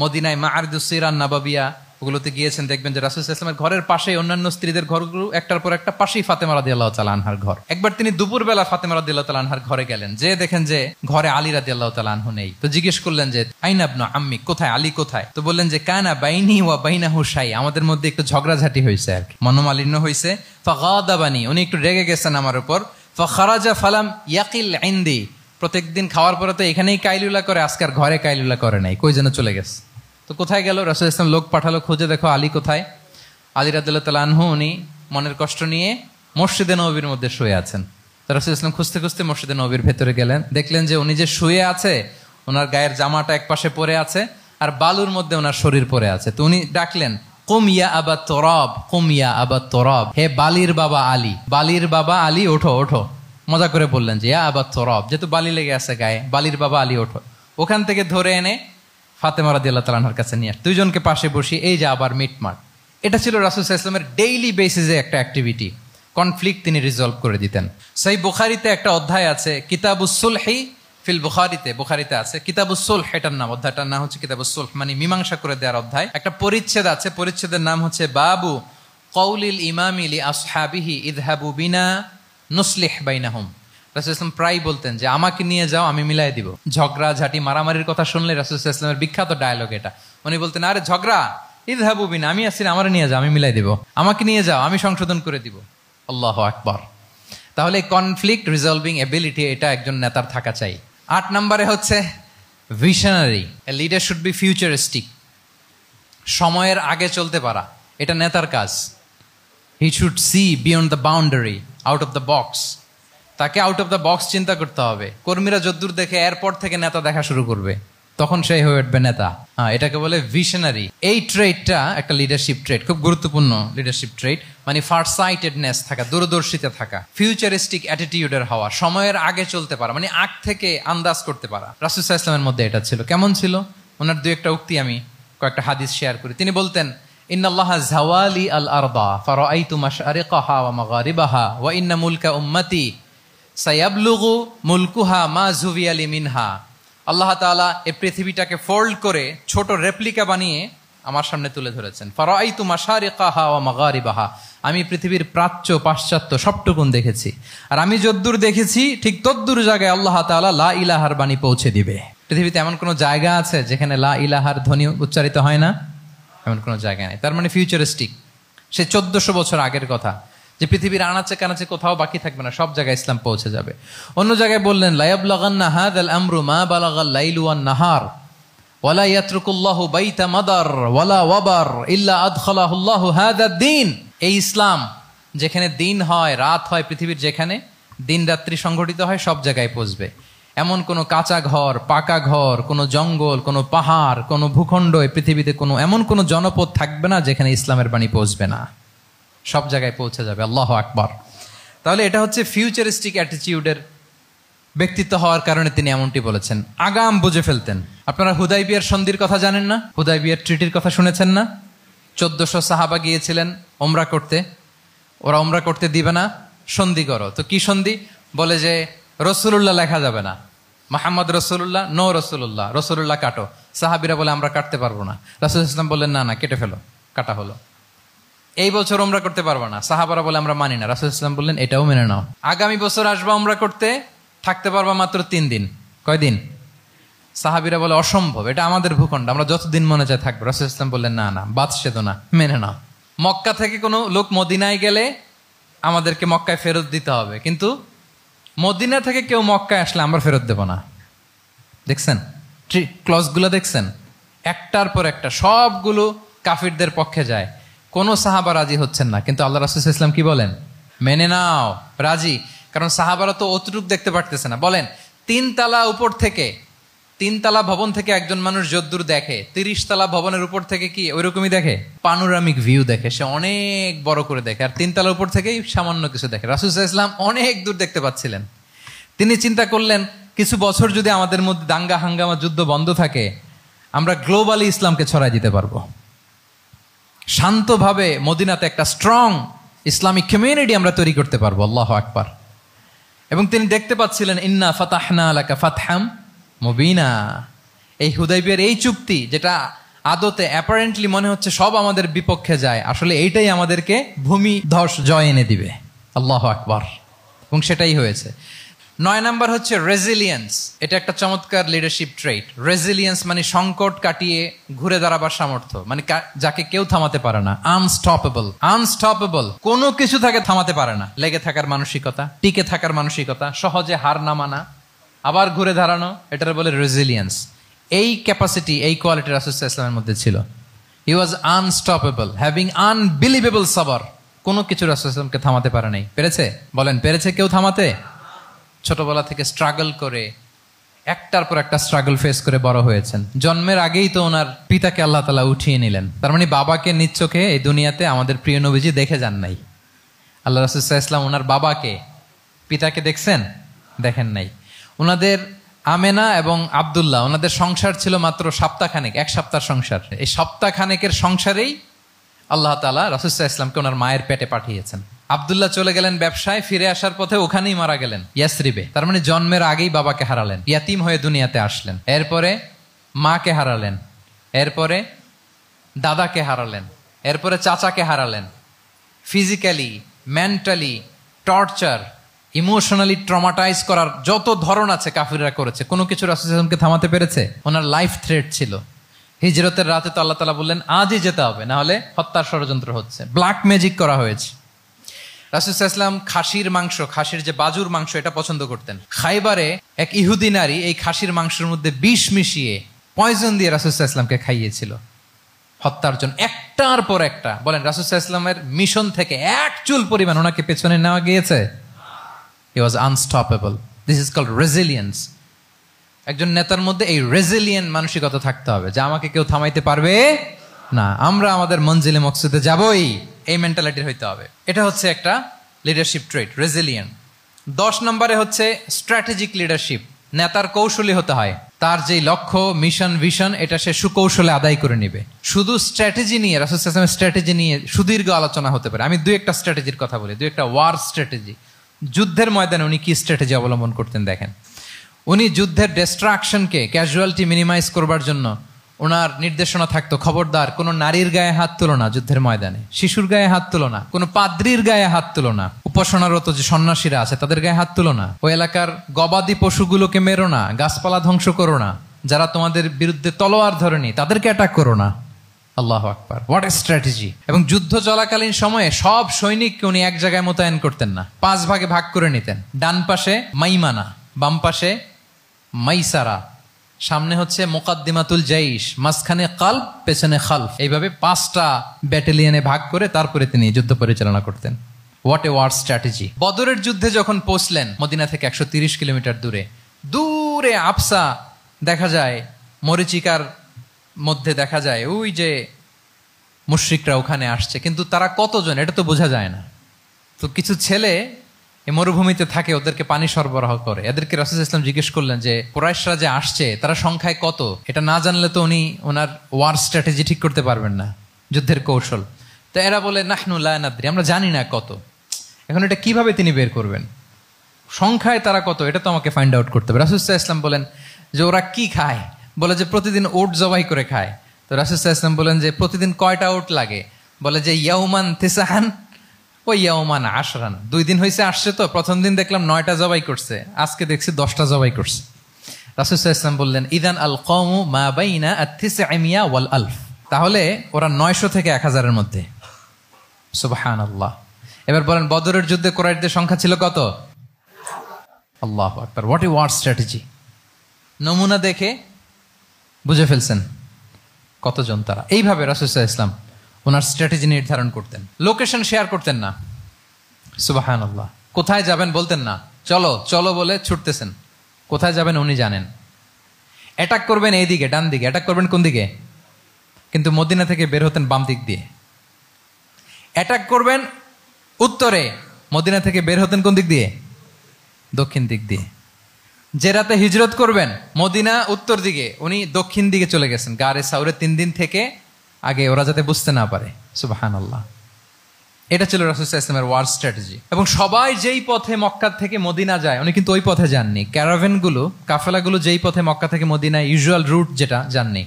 মদিনায় মাআরিদুস সিরান নাবাবিয়া ওগুলোতে গিয়েছেন, দেখবেন যে রাসূল সাল্লাল্লাহু আলাইহি ওয়াসাল্লামের ঘরের পাশেই অন্যান্য স্ত্রীদের ঘরগুলো একটার পর একটা, পাশেই ফাতেমা রাদিয়াল্লাহু তাআলা আনহার ঘর। একবার তিনি দুপুরবেলা ফাতেমা রাদিয়াল্লাহু তাআলা আনহার ঘরে গেলেন, যে দেখেন যে ঘরে আলী রাদিয়াল্লাহু তাআলা আনহু নেই। তো জিজ্ঞেস করলেন যে আইনা ইবনু আম্মি, কোথায় আলী, কোথায়? তো বললেন যে কানা বাইনি ওয়া বাইনাহু শাই, আমাদের মধ্যে একটু ঝগড়াঝাটি হয়েছে আর কি, মনোমালিন্য হয়েছে। ফাগাদাবানি, উনি একটু রেগে গেছেন আমার উপর। ফাখারাজা ফালাম ইয়াকিল ইনদি, প্রত্যেকদিন খাওয়ার পরে তো এখানেই কাইলুলা করে, আজকে আর ঘরে কাইলুলা করে নাই, কই যেন চলে গেছে। তো কোথায় গেল? রাসূল সাল্লাল্লাহু আলাইহি ওয়াসাল্লাম লোক পাঠালো, খুঁজে দেখো আলী কোথায়। আলী রাদিয়াল্লাহু তাআলা আনহু উনি মনের কষ্ট নিয়ে মসজিদে নববীর মধ্যে শুয়ে আছেন। তো রাসূল সাল্লাল্লাহু আলাইহি ওয়াসাল্লাম খুঁজতে খুঁজতে মসজিদে নববীর ভেতরে গেলেন, দেখলেন যে উনি যে শুয়ে আছে, ওনার গায়ের জামাটা এক পাশে পড়ে আছে, আর বালুর মধ্যে ওনার শরীর পড়ে আছে। তো উনি ডাকলেন কুম ইয়া আবা তোরাব, কুম ইয়া আবা তোরাব, হে বালির বাবা আলী, বালির বাবা আলী ওঠো ওঠো। মজা করে বললেন যে ইয়া আবা তোরাব, যেহেতু বালি লেগে আছে গায়ে, বালির বাবা আলী ওঠো। ওখান থেকে ধরে এনে ফাতেমা রাদিয়াল্লাহু তাআলা আনহার কাছে নিয়ে দুইজনকে পাশে বসি, এই যে আবার মিটমাট। এটা ছিল রাসূল সাল্লাল্লাহু আলাইহি ওয়াসাল্লামের ডেইলি বেসিসে একটা অ্যাক্টিভিটি। কনফ্লিক্ট তিনি রিজলভ করে দিতেন। সেই বুখারীতে একটা অধ্যায় আছে কিতাবুস সুলহি ফিল বুখারীতে, বুখারীতে আছে কিতাবুস সুলহ, এটার নাম, অধ্যায়টার নাম হচ্ছে কিতাবুস সুলহ, মানে মীমাংসা করে দেওয়ার অধ্যায়। একটা পরিচ্ছেদ আছে, পরিচ্ছেদের নাম হচ্ছে বাবু কওলিল ইমামি লি আসহাবিহি ইযহাবু বিনা নুসলিহ বাইনাহুম। রাসূল সাল্লাল্লাহু আলাইহি ওয়াসাল্লাম প্রায় বলতেন যে আমাকে নিয়ে যাও, আমি মিলাই দিব। ঝগড়া ঝাঁটি মারামারির কথা শুনলে রাসূল সাল্লাল্লাহু আলাইহি ওয়াসাল্লামের বিখ্যাত ডায়লগ এটা। উনি বলতেন, আরে ঝগড়া, ইযহাবু বিনা, আমি আছি, আমারে নিয়ে যাও, আমি মিলাই দিব। আমাকে নিয়ে যাও, আমি সংশোধন করে দিব। আল্লাহু আকবার। তাহলে কনফ্লিক্ট রিজলভিং এবিলিটি এটা একজন নেতার থাকা চাই। 8 নম্বরে হচ্ছে visionary. A leader should be futuristic. সময়ের আগে চলতে পারা, এটা নেতার কাজ। He should see beyond the boundary, out of the box. তাকে আউট অফ দ্য বক্স চিন্তা করতে হবে। কর্মীরা যদ্দূর দেখে এরপর থেকে নেতা দেখা শুরু করবে, তখন সেই হয়ে উঠবে নেতা। এটাকে বলে ভিশনারি। এই ট্রেটটা একটা লিডারশিপ ট্রেট, খুব গুরুত্বপূর্ণ লিডারশিপ ট্রেট, মানে ফারসাইটেডনেস থাকা, দূরদর্শিতা থাকা, ফিউচারিস্টিক অ্যাটিটিউডের হওয়া, সময়ের আগে চলতে পারা, মানে আগ থেকে আন্দাজ করতে পারা। রাসূল সাল্লাল্লাহু আলাইহি ওয়াসাল্লামের মধ্যে এটা ছিল। কেমন ছিল? ওনার দুই একটা উক্তি আমি কয়েকটা হাদিস শেয়ার করি। তিনি বলতেন, ইন্নাল্লাহা যাওয়ালি আল আরদা ফারাআইতু মাশআরিকাহা ওয়া মাগারিবাহা ওয়া ইন্না মুলকা উম্মতি সায়াবলুগু মুলকুহা মা যুবিয়ালি মিনহা। আল্লাহ তাআলা এই পৃথিবীটাকে ফোল্ড করে ছোট রেপ্লিকা বানিয়ে আমার সামনে তুলে ধরেছেন। ফারাআইতু মাশারিকাহা ওয়া মাগারিবাহা, আমি পৃথিবীর প্রাচ্য পাশ্চাত্য সবটুকুন দেখেছি। আর আমি যদ্দূর দেখেছি ঠিক তদ্দূর জায়গায় আল্লাহ তাআলা লা ইলাহার বাণী পৌঁছে দিবে। পৃথিবীতে এমন কোনো জায়গা আছে যেখানে লা ইলাহার ধ্বনি উচ্চারিত হয় না? এমন কোনো জায়গা নেই। তার মানে ফিউচারিস্টিক। সে 1400 বছর আগের কথা, যে পৃথিবীর আনাচে কানাচে কোথাও বাকি থাকবে না, সব জায়গায় ইসলাম পৌঁছে যাবে। অন্য জায়গায় বললেন, লায়াবলাগান্না হাযাল আমরু মা বালাগাল লাইলু ওয়ান নাহার ওয়ালা ইয়াতরুকুল্লাহু বাইতা মাদার ওয়ালা ওয়াবার ইল্লা আদখালাহুল্লাহু হাযাদ দ্বীন। এই ইসলাম যেখানে দিন হয় রাত হয়, পৃথিবীর যেখানে দিন রাত্রি সংঘটিত হয়, সব জায়গায় পৌঁছবে। এমন কোনো কাঁচা ঘর, পাকা ঘর, কোনো জঙ্গল, কোনো পাহাড়, কোনো ভূখণ্ড, এই পৃথিবীতে কোনো এমন কোনো জনপদ থাকবে না যেখানে ইসলামের বাণী পৌঁছবে না। সব জায়গায় পৌঁছে যাবে। আল্লাহু আকবার। তাহলে এটা হচ্ছে ফিউচারিস্টিক অ্যাটিটিউডের ব্যক্তিত্ব হওয়ার কারণে তিনি এমনটি বলেছেন। আগাম বুঝে ফেলতেন। আপনারা হুদাইবিয়ার সন্ধির কথা জানেন না? হুদাইবিয়ার ট্রিটির কথা শুনেছেন না? 1400 সাহাবা গিয়েছিলেন ওমরা করতে। ওরা ওমরা করতে দিবে না, সন্ধি করো। তো কি সন্ধি? বলে যে রসুলুল্লাহ লেখা যাবে না, মুহাম্মদ রসুলুল্লাহ, নো রসুলুল্লাহ, রসুলুল্লাহ কাটো। সাহাবিরা বলে আমরা কাটতে পারবো না। রাসূল ইসলাম বললেন না না, কেটে ফেলো। কাটা হলো। এই বছর ওমরা করতে পারবো না, সাহাবারা বলে আমরা মানি না। রাসূল ইসলাম বললেন এটাও মেনে নাও। আগামী বছর আসবা ওমরা করতে, থাকতে পারবা মাত্র 3 দিন। কয়দিন? সাহাবিরা বলে অসম্ভব, এটা আমাদের ভূখণ্ড, আমরা যতদিন মনে চায় থাকবো। রাসূল ইসলাম বললেন না না, বাদ সেদ না, মেনে নাও। মক্কা থেকে কোনো লোক মদিনায় গেলে আমাদেরকে মক্কায় ফেরত দিতে হবে, কিন্তু মদিনা থেকে কেউ মক্কায় আসলে আমরা ফেরত দেব না। দেখছেন ক্লজগুলো? দেখছেন একটার পর একটা, সবগুলো কাফিরদের পক্ষে যায়। কোনো সাহাবা রাজি হচ্ছেন না, কিন্তু আল্লাহ রাসূল সাল্লাল্লাহু আলাইহি ওয়াসাল্লাম কি বলেন? মেনে নাও, রাজি। কারণ সাহাবারা তো অতটুক দেখতে পারতেছে না। বলেন 3 তালা উপর থেকে, 3 তালা ভবন থেকে একজন মানুষ যদ্দূর দেখে, 30 তালা ভবনের উপর থেকে কি ওইরকমই দেখে? পানোরামিক ভিউ দেখে, সে অনেক বড় করে দেখে। আর 3 তালা উপর থেকেই সামান্য কিছু দেখে। রাসূল সাল্লাল্লাহু আলাইহি ওয়াসাল্লাম অনেক দূর দেখতে পাচ্ছিলেন। তিনি চিন্তা করলেন, কিছু বছর যদি আমাদের মধ্যে দাঙ্গা হাঙ্গামা যুদ্ধ বন্ধ থাকে, আমরা গ্লোবালি ইসলামকে ছড়াই দিতে পারবো। শান্তভাবে মদিনাতে একটা স্ট্রং ইসলামিক কমিউনিটি আমরা তৈরি করতে পারবো। আল্লাহু আকবার। এবং তিনি দেখতে পাচ্ছিলেন ইন্না ফাতাহনা লাকা ফাতহাম মুবিনা। এই হুদাইবিয়ার এই চুক্তি, যেটা আদতে অ্যাপারেন্টলি মনে হচ্ছে সব আমাদের বিপক্ষে যায়, আসলে এইটাই আমাদেরকে ভূমি ধস জয় এনে দিবে। আল্লাহু আকবার। এবং সেটাই হয়েছে। 9 নাম্বার হচ্ছে রেজিলিয়েন্স। এটা একটা চমৎকার লিডারশিপ ট্রেট। রেজিলিয়েন্স মানে সংকট কাটিয়ে ঘুরে দাঁড়াবার সামর্থ্য, মানে যাকে কেউ থামাতে পারে না। আনস্টপেবল, আনস্টপেবল, কোনো কিছু তাকে থামাতে পারে না। লেগে থাকার মানসিকতা, টিকে থাকার মানসিকতা, সহজে হার না মানা, আবার ঘুরে দাঁড়ানো, এটার বলে রেজিলিয়েন্স। এই ক্যাপাসিটি, এই কোয়ালিটি রাসূল সাল্লাল্লাহু আলাইহি ওয়াসাল্লামের মধ্যে ছিল। হি ওয়াজ আনস্টপেবল, হ্যাভিং আনবিলিভেবল সাবর। কোনো কিছু রাসূল সাল্লাল্লাহু আলাইহি ওয়াসাল্লামকে থামাতে পারে নাই। পেরেছে? বলেন পেরেছে কেউ থামাতে? ছোটবেলা থেকে স্ট্রাগল করে একটার পর একটা স্ট্রাগল ফেস করে বড় হয়েছেন। জন্মের আগেই তো ওনার পিতাকে আল্লাহ তাআলা উঠিয়ে নিলেন। তার মানে বাবাকে নিজ চোখে এই দুনিয়াতে আমাদের প্রিয় নবীজি দেখে যান নাই। আল্লাহ রাসূল সাল্লাল্লাহু আলাইহি ওয়াসাল্লাম ওনার বাবাকে, পিতাকে দেখছেন? দেখেন নাই। ওনাদের আমেনা এবং আব্দুল্লাহ, ওনাদের সংসার ছিল মাত্র সপ্তাহখানেক, এক সপ্তাহ সংসার। এই সপ্তাহখানেকের সংসারেই আল্লাহ তাআলা রাসূল সাল্লাল্লাহু আলাইহি ওয়াসাল্লামকে ওনার মায়ের পেটে পাঠিয়েছেন। আব্দুল্লাহ চলে গেলেন ব্যবসায়, ফিরে আসার পথে ওখানেই মারা গেলেন, ইয়াসরিবে। তার মানে জন্মের আগেই বাবাকে হারালেন, ইয়াতিম হয়ে দুনিয়াতে আসলেন। এরপরে মাকে হারালেন, এরপরে দাদাকে হারালেন, এরপরে চাচাকে হারালেন। Physically, mentally torture, emotionally traumatise করার যত ধরন আছে কাফিররা করেছে, কোনো কিছু রাসূল সাল্লাল্লাহু আলাইহি ওয়াসাল্লামকে থামাতে পেরেছে? ওনার লাইফ থ্রেট ছিল। হিজরতের রাতে তো আল্লাহ তাআলা বললেন আজই যেতে হবে, না হলে হত্যার ষড়যন্ত্র হচ্ছে, ব্ল্যাক ম্যাজিক করা হয়েছে। রাসূল সাল্লাল্লাহু আলাইহি ওয়াসাল্লাম খাসির মাংস, খাসির যে বাজুর মাংস, এটা পছন্দ করতেন। খাইবারে এক ইহুদি নারী এই খাসির মাংসের মধ্যে বিষ মিশিয়ে, পয়জন দিয়ে রাসূল সাল্লাল্লাহু আলাইহি ওয়াসাল্লামকে খাইয়েছিল হত্যার জন্য। একটার পর একটা। বলেন রাসূল সাল্লাল্লাহু আলাইহি ওয়াসাল্লামের মিশন থেকে এক চুল পরিমাণ ওনাকে পেছনে নেওয়া গিয়েছে? He was unstoppable. This is called resilience. একজন নেতার মধ্যে এই রেজিলিয়েন্ট মানসিকতা থাকতে হবে যে আমাকে কেউ থামাইতে পারবে না, আমরা আমাদের মঞ্জিলে মকসুদে যাবই, এই মেন্টালিটির হইতে হবে। এটা হচ্ছে একটা লিডারশিপ ট্রেট, রেজিলিয়েন্ট। 10 নম্বরে হচ্ছে স্ট্র্যাটেজিক লিডারশিপ। নেতার কৌশলী হতে হয়। তার যে লক্ষ্য, মিশন, ভিশন, এটা সে সুকৌশলে আদায় করে নিবে। শুধু স্ট্র্যাটেজি নিয়ে, রাসূল সাল্লাল্লাহু আলাইহি ওয়াসাল্লামের স্ট্র্যাটেজি নিয়ে সুদীর্ঘ আলোচনা হতে পারে। আমি দুই একটা স্ট্র্যাটেজির কথা বলি, দুই একটা ওয়ার স্ট্র্যাটেজি। যুদ্ধের ময়দানে উনি কি স্ট্র্যাটেজি অবলম্বন করতেন দেখেন। উনি যুদ্ধের ডিস্ট্রাকশনকে, ক্যাজুয়ালিটি মিনিমাইজ করবার জন্য ওনার নির্দেশনা থাকতো, খবরদার কোনো নারীর গায়ে হাত তুলো না যুদ্ধের ময়দানে, শিশুর গায়ে হাত তুলো না, কোনো পাদ্রীর গায়ে হাত তুলো না, উপাসনারত যে সন্ন্যাসীরা আছে তাদের গায়ে হাত তুলো না, ওই এলাকার গবাদি পশুগুলোকে মেরো না, গাছপালা ধ্বংস করো না, যারা তোমাদের বিরুদ্ধে তলোয়ার ধরেনি তাদেরকে অ্যাটাক করো না। আল্লাহু আকবার, হোয়াট এ স্ট্র্যাটেজি! এবং যুদ্ধ চলাকালীন সময়ে সব সৈনিককে উনি এক জায়গায় মোতায়েন করতেন না, 5 ভাগে ভাগ করে নিতেন। ডান পাশে মাইমানা, বাম পাশে মাইসারা, সামনে হচ্ছে মুকাদ্দিমাতুল জাইশ, মাঝখানে কালব, পেছনে খালফ। এইভাবে 5টা ব্যাটালিয়নে ভাগ করে তারপরে তিনি যুদ্ধ পরিচালনা করতেন। What a war strategy! বদরের যুদ্ধে যখন পৌঁছলেন মদিনা থেকে 130 কিলোমিটার দূরে, দূরে আফসা দেখা যায়, মরিচিকার মধ্যে দেখা যায় ওই যে মুশরিকরা ওখানে আসছে, কিন্তু তারা কতজন এটা তো বোঝা যায় না। তো কিছু ছেলে এই মরুভূমিতে থাকে, ওদেরকে পানি সরবরাহ করে। এদেরকে রাসূল সাল্লাল্লাহু আলাইহি ওয়াসাল্লাম জিজ্ঞেস করলেন যে কুরাইশরা যে আসছে তারা সংখ্যায় কত? এটা না জানলে তো উনি ওনার ওয়ার স্ট্র্যাটেজি ঠিক করতে পারবেন না, যুদ্ধের কৌশল। তো এরা বলে নাহনু লা নাদরি, আমরা জানি না কত। এখন এটা কিভাবে তিনি বের করবেন? সংখ্যায় তারা কত এটা তো আমাকে ফাইন্ড আউট করতে হবে। রাসূল সাল্লাল্লাহু আলাইহি ওয়াসাল্লাম বলেন যে ওরা কি খায়? বলে যে প্রতিদিন ওট জবাই করে খায়। তো রাসূল সাল্লাল্লাহু আলাইহি ওয়াসাল্লাম বলেন যে প্রতিদিন কয়টা ওট লাগে? বলে যে ইয়াউমান তিসআন ও ইয়াউমান আশরান। 2 দিন হয়েছে আসছে, তো প্রথম দিন দেখলাম 9টা জবাই করছে, আজকে দেখছি 10টা জবাই করছে। রাসূল সাল্লাল্লাহু আলাইহি ওয়াসাল্লাম বললেন ইদান আল কওমু মা বাইনা আত-তিসআমিয়া ওয়াল আলফ। তাহলে ওরা 900 থেকে 1000-এর মধ্যে। সুবহানাল্লাহ। এবার বলেন বদরের যুদ্ধে কুরাইশদের সংখ্যা ছিল কত? আল্লাহু আকবার, হোয়াট এ ওয়ার স্ট্র্যাটেজি! নমুনা দেখে বুঝে ফেলছেন কতজন তারা। এইভাবে রাসূল সাল্লাল্লাহু আলাইহি ওয়াসাল্লাম ওনার স্ট্র্যাটেজি নির্ধারণ করতেন। লোকেশন শেয়ার করতেন না। সুবহানাল্লাহ। কোথায় যাবেন বলতেন না, চলো চলো বলে ছুটতেছেন। কোথায় যাবেন উনি জানেন। অ্যাটাক করবেন এইদিকে, ডান দিকে। অ্যাটাক করবেন কোন দিকে? কিন্তু মদিনা থেকে বের হতেন বাম দিক দিয়ে। অ্যাটাক করবেন উত্তরে, মদিনা থেকে বের হতেন কোন দিক দিয়ে? দক্ষিণ দিক দিয়ে। যে রাতে হিজরত করবেন মদিনা উত্তর দিকে, উনি দক্ষিণ দিকে চলে গেছেন। গারে সাউরে 3 দিন থেকে আগে, ওরা যাতে বুঝতে না পারে। সুবহানাল্লাহ। এটা ছিল রাসূল সাল্লাল্লাহু আলাইহি ওয়াসাল্লামের ওয়ার স্ট্র্যাটেজি। এবং সবাই যেই পথে মক্কা থেকে মদিনা যায় উনি কিন্তু ওই পথে যাননি। ক্যারাভেনগুলো, কাফেলাগুলো যেই পথে মক্কা থেকে মদিনা ইউজুয়াল রুট যেটা, যাননি।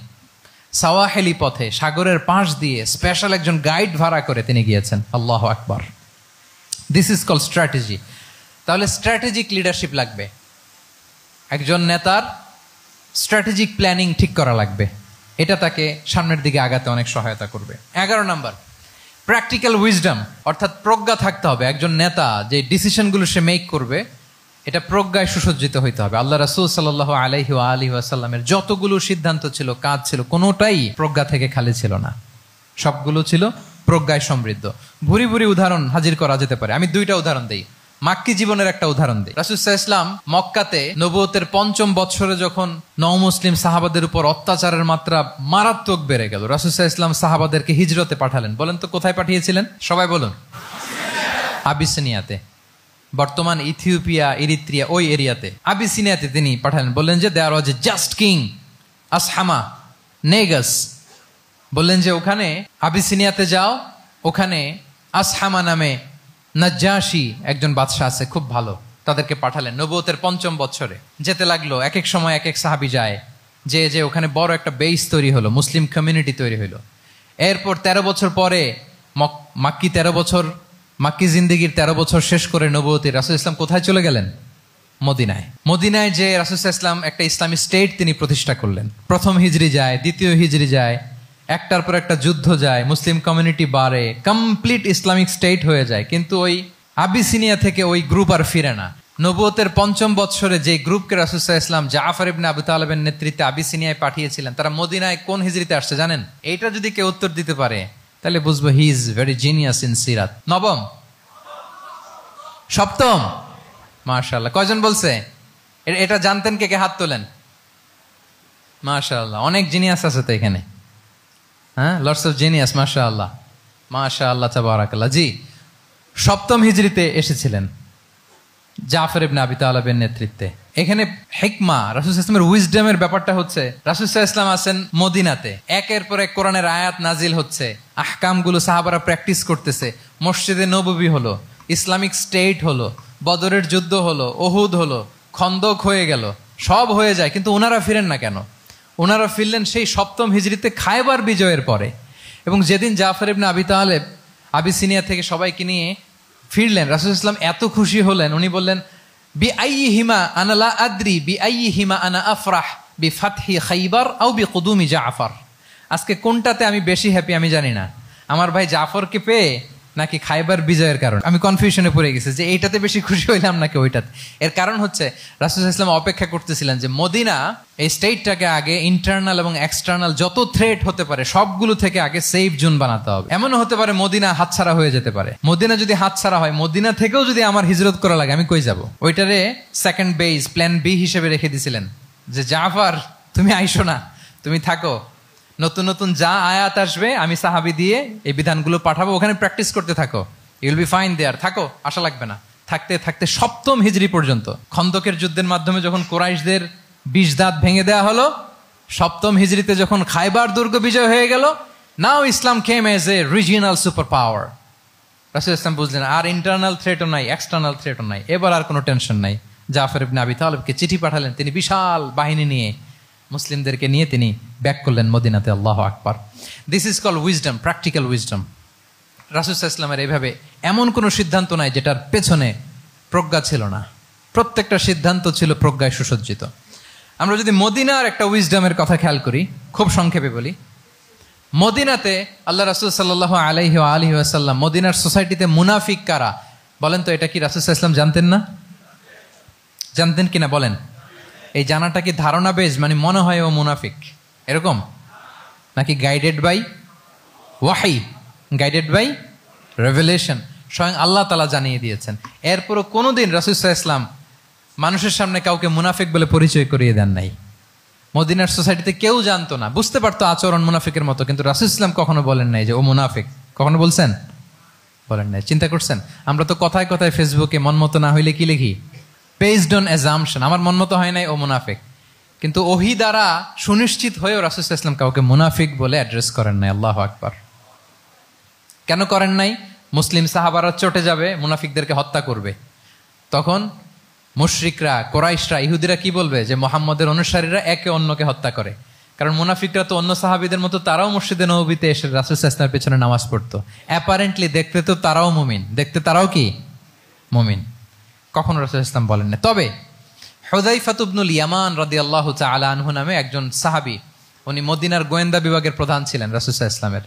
সাওয়াহেলি পথে, সাগরের পাশ দিয়ে স্পেশাল একজন গাইড ভাড়া করে তিনি গিয়েছেন। আল্লাহু আকবার। This is called strategy. তাহলে স্ট্র্যাটেজিক লিডারশিপ লাগবে। একজন নেতার স্ট্র্যাটেজিক প্ল্যানিং ঠিক করা লাগবে। এটা তাকে সামনের দিকে আগাতে অনেক সহায়তা করবে। 11 নম্বর, প্র্যাকটিক্যাল উইজডম, অর্থাৎ প্রজ্ঞা থাকতে হবে। একজন নেতা যে ডিসিশনগুলো সে মেক করবে এটা প্রজ্ঞায় সুসজ্জিত হইতে হবে। আল্লাহ রাসূল সাল্লাল্লাহু আলাইহি ওয়া আলিহি ওয়াসাল্লামের যতগুলো সিদ্ধান্ত ছিল, কাজ ছিল, কোনোটাই প্রজ্ঞা থেকে খালি ছিল না, সবগুলো ছিল প্রজ্ঞায় সমৃদ্ধ। ভুরি ভুরি উদাহরণ হাজির করা যেতে পারে। আমি 2টা উদাহরণ দেই। মাক্কি জীবনের একটা উদাহরণ দিই। রাসূল সাল্লাল্লাহু আলাইহি ওয়াসাল্লাম মক্কাতে নবুয়তের ৫ম বছরে যখন নও-মুসলিম সাহাবাদের উপর অত্যাচারের মাত্রা মারাত্মক বেড়ে গেল, রাসূল সাল্লাল্লাহু আলাইহি ওয়াসাল্লাম সাহাবাদেরকে হিজরতে পাঠালেন। বলেন তো কোথায় পাঠিয়েছিলেন? সবাই বলুন। আবিসিনিয়াতে, বর্তমান ইথিওপিয়া, ইরিত্রিয়া, ওই এরিয়াতে আবিসিনিয়াতে তিনি পাঠালেন। বললেন যে দেয়ার ওয়াজ এ জাস্ট কিং আসহামা নেগাস। বললেন যে ওখানে আবিসিনিয়াতে যাও, ওখানে আসহামা নামে নাজ্জাশী একজন বাদশাহ আছে, খুব ভালো। তাদেরকে পাঠালেন নবুয়তের ৫ম বছরে। যেতে লাগলো, এক এক সময় এক এক সাহাবী যায়, যে ওখানে বড় একটা বেস তৈরি হলো, মুসলিম কমিউনিটি তৈরি হলো। এরপর ১৩ বছর পরে মাক্কি জিন্দেগির ১৩ বছর শেষ করে নবুয়তের রাসূল ইসলাম কোথায় চলে গেলেন? মদিনায়। মদিনায় যে রাসূল ইসলাম একটা ইসলামী স্টেট তিনি প্রতিষ্ঠা করলেন। প্রথম হিজরি যায়, দ্বিতীয় হিজরি যায়, একটার পর একটা যুদ্ধ যায়, মুসলিম কমিউনিটি বাড়ে, কমপ্লিট ইসলামিক স্টেট হয়ে যায়। কিন্তু ওই আবিসিনিয়া থেকে ওই গ্রুপ আর ফিরে না। নবুয়তের ৫ম বছরে যে গ্রুপকে রাসূল সাল্লাল্লাহু আলাইহি ওয়াসাল্লাম জাফর ইবনে আবু তালেবের নেতৃত্বে আবিসিনিয়ায় পাঠিয়েছিলেন, তারা মদিনায় কোন হিজরিতে আসছে জানেন? এইটা যদি কেউ উত্তর দিতে পারে তাহলে বুঝবো he is very genius in সিরাত। নবম, সপ্তম, মাশাআল্লাহ। কয়জন বলছে? এটা জানতেন? কে হাত তোলেন? মাশাআল্লাহ, অনেক জিনিয়াস আছে তো এখানে। হ্যাঁ, লটস অফ জিনিয়াস, মাশাআল্লাহ, মাশাআল্লাহ, তাবারাকাল্লাহ। জি, সপ্তম হিজরিতে এসেছিলেন জাফর ইবনে আবি তালেবের নেতৃত্বে। এখানে হিকমা, রাসূল সাল্লাল্লাহু আলাইহি ওয়াসাল্লামের উইজডমের ব্যাপারটা হচ্ছে, রাসূল সাল্লাল্লাহু আলাইহি ওয়াসাল্লাম আছেন মদিনাতে, একের পর এক কোরআনের আয়াত নাজিল হচ্ছে, আহকামগুলো সাহাবারা প্র্যাকটিস করতেছে, মসজিদে নববী হলো, ইসলামিক স্টেট হলো, বদরের যুদ্ধ হলো, উহুদ হলো, খন্দক হয়ে গেল, সব হয়ে যায়। কিন্তু ওনারা ফিরেন না কেন? ওনারা ফিরলেন সেই সপ্তম হিজরিতে খায়বার বিজয়ের পরে। এবং যেদিন জাফর ইবনে আবি তালেব আবিসিনিয়া থেকে সবাইকে নিয়ে ফিরলেন, রাসূল সাল্লাল্লাহু আলাইহি ওয়াসাল্লাম এত খুশি হলেন, উনি বললেন বিআইয়িহিমা আনা লা আদরি বিআইয়িহিমা আনা আফরাহ বিফাতহি খাইবার আও বিকুদুমি জাফর। আজকে কোনটাতে আমি বেশি হ্যাপি আমি জানি না, আমার ভাই জাফরকে পেয়ে নাকি খাইবার বিজয়ের কারণ। আমি কনফিউশনে পড়ে গেছি যে এইটাতে বেশি খুশি হইলাম নাকি ওইটাতে। এর কারণ হচ্ছে রাসূল সাল্লাল্লাহু আলাইহি ওয়াসাল্লাম অপেক্ষা করতেছিলেন যে মদিনা এই স্টেটটাকে আগে ইন্টারনাল এবং এক্সটার্নাল যত থ্রেট হতে পারে সবগুলো থেকে আগে সেফ জোন বানাতে হবে। এমনও হতে পারে মদিনা হাতছাড়া হয়ে যেতে পারে। মদিনা যদি হাতছাড়া হয়, মদিনা থেকেও যদি আমার হিজরত করা লাগে, আমি কই যাব? ওইটারে সেকেন্ড বেস, প্ল্যান বি হিসেবে রেখে দিছিলেন যে জাফর তুমি আইসো না, তুমি থাকো, নতুন নতুন যা আয়াত আসবে আমি সাহাবী দিয়ে এই বিধানগুলো পাঠাবো, ওখানে প্র্যাকটিস করতে থাকো, ইউ উইল বি ফাইন দেয়ার, থাকো, আশা লাগবে না। থাকতে থাকতে সপ্তম হিজরি পর্যন্ত, খন্দকের যুদ্ধের মাধ্যমে যখন কুরাইশদের ২০ দাঁত ভেঙে দেওয়া হলো, সপ্তম হিজরিতে যখন খায়বার দুর্গ বিজয় হয়ে গেল, now Islam came as a regional super power. রাসূল ইসলাম বুঝলেন আর ইন্টারনাল থ্রেটও নাই, এক্সটার্নাল থ্রেটও নাই, এবার আর কোনো টেনশন নাই। জাফর ইবনে আবি তালেবকে চিঠি পাঠালেন, তিনি বিশাল বাহিনী নিয়ে মুসলিমদেরকে নিয়ে তিনি ব্যাক করলেন মদিনাতে। আল্লাহু আকবার। This is called wisdom, practical wisdom. রাসূল সাল্লাল্লাহু আলাইহি ওয়াসাল্লামের এইভাবে এমন কোনো সিদ্ধান্ত নাই যেটার পেছনে প্রজ্ঞা ছিল না, প্রত্যেকটা সিদ্ধান্ত ছিল প্রজ্ঞায় সুসজ্জিত। আমরা যদি মদিনার একটা উইজডমের কথা খেয়াল করি, খুব সংক্ষেপে বলি, মদিনাতে আল্লাহ রাসূল সাল্লাল্লাহু আলাইহি ওয়া আলিহি ওয়াসাল্লাম, মদিনার সোসাইটিতে মুনাফিক কারা বলেন তো? এটা কি রাসূল সাল্লাল্লাহু আলাইহি ওয়াসাল্লাম জানতেন না? জানতেন কিনা বলেন? এই জানাটা কি ধারণা বেজ, মানে মনে হয় ও মুনাফিক এরকম, নাকি গাইডেড বাই ওয়াহি, গাইডেড বাই রেভেলেশন? স্বয়ং আল্লাহ তাআলা জানিয়ে দিয়েছেন। এরপরও কোনোদিন রাসূল সাল্লাল্লাহু আলাইহি ওয়াসাল্লাম মানুষের সামনে কাউকে মুনাফিক বলে পরিচয় করিয়ে দেন নাই। মদিনার সোসাইটিতে কেউ জানতো না, বুঝতে পারতো আচরণ মুনাফিকের মতো, কিন্তু রাসূল সাল্লাল্লাহু আলাইহি ওয়াসাল্লাম কখনো বলেন নাই যে ও মুনাফিক। কখনো বলছেন? বলেন নাই। চিন্তা করছেন? আমরা তো কথায় কথায় ফেসবুকে মন মতো না হইলে কি লিখি? বেসড অন অ্যাজাম্পশন, আমার মন মতো হয় নাই, ও মুনাফিক। কিন্তু ওহী দ্বারা সুনিশ্চিত হয়েও রাসূল সাল্লাল্লাহু আলাইহি ওয়াসাল্লাম কাউকে মুনাফিক বলে অ্যাড্রেস করেন নাই। আল্লাহু আকবার। কেন করেন নাই? মুসলিম সাহাবারা চটে যাবে, মুনাফিকদেরকে হত্যা করবে, তখন মুশরিকরা, কোরাইশরা, ইহুদিরা কি বলবে? যে মুহাম্মদের অনুসারীরা একে অন্যকে হত্যা করে। কারণ মুনাফিকরা তো অন্য সাহাবীদের মতো তারাও মসজিদে নববীতে এসে রাসূল সাল্লাল্লাহু আলাইহি ওয়াসাল্লামের পেছনে নামাজ পড়তো। অ্যাপারেন্টলি দেখতে তো তারাও মুমিন, দেখতে তারাও কি মুমিন। কখনো রাসূল সাল্লাল্লাহু আলাইহি ওয়াসাল্লাম বলেন না। তবে হুযায়ফা ইবনুল ইয়ামান রাদিয়াল্লাহু তাআলা আনহু নামে একজন সাহাবী, উনি মদিনার গোয়েন্দা বিভাগের প্রধান ছিলেন রাসূল সাল্লাল্লাহু আলাইহি ওয়াসাল্লামের,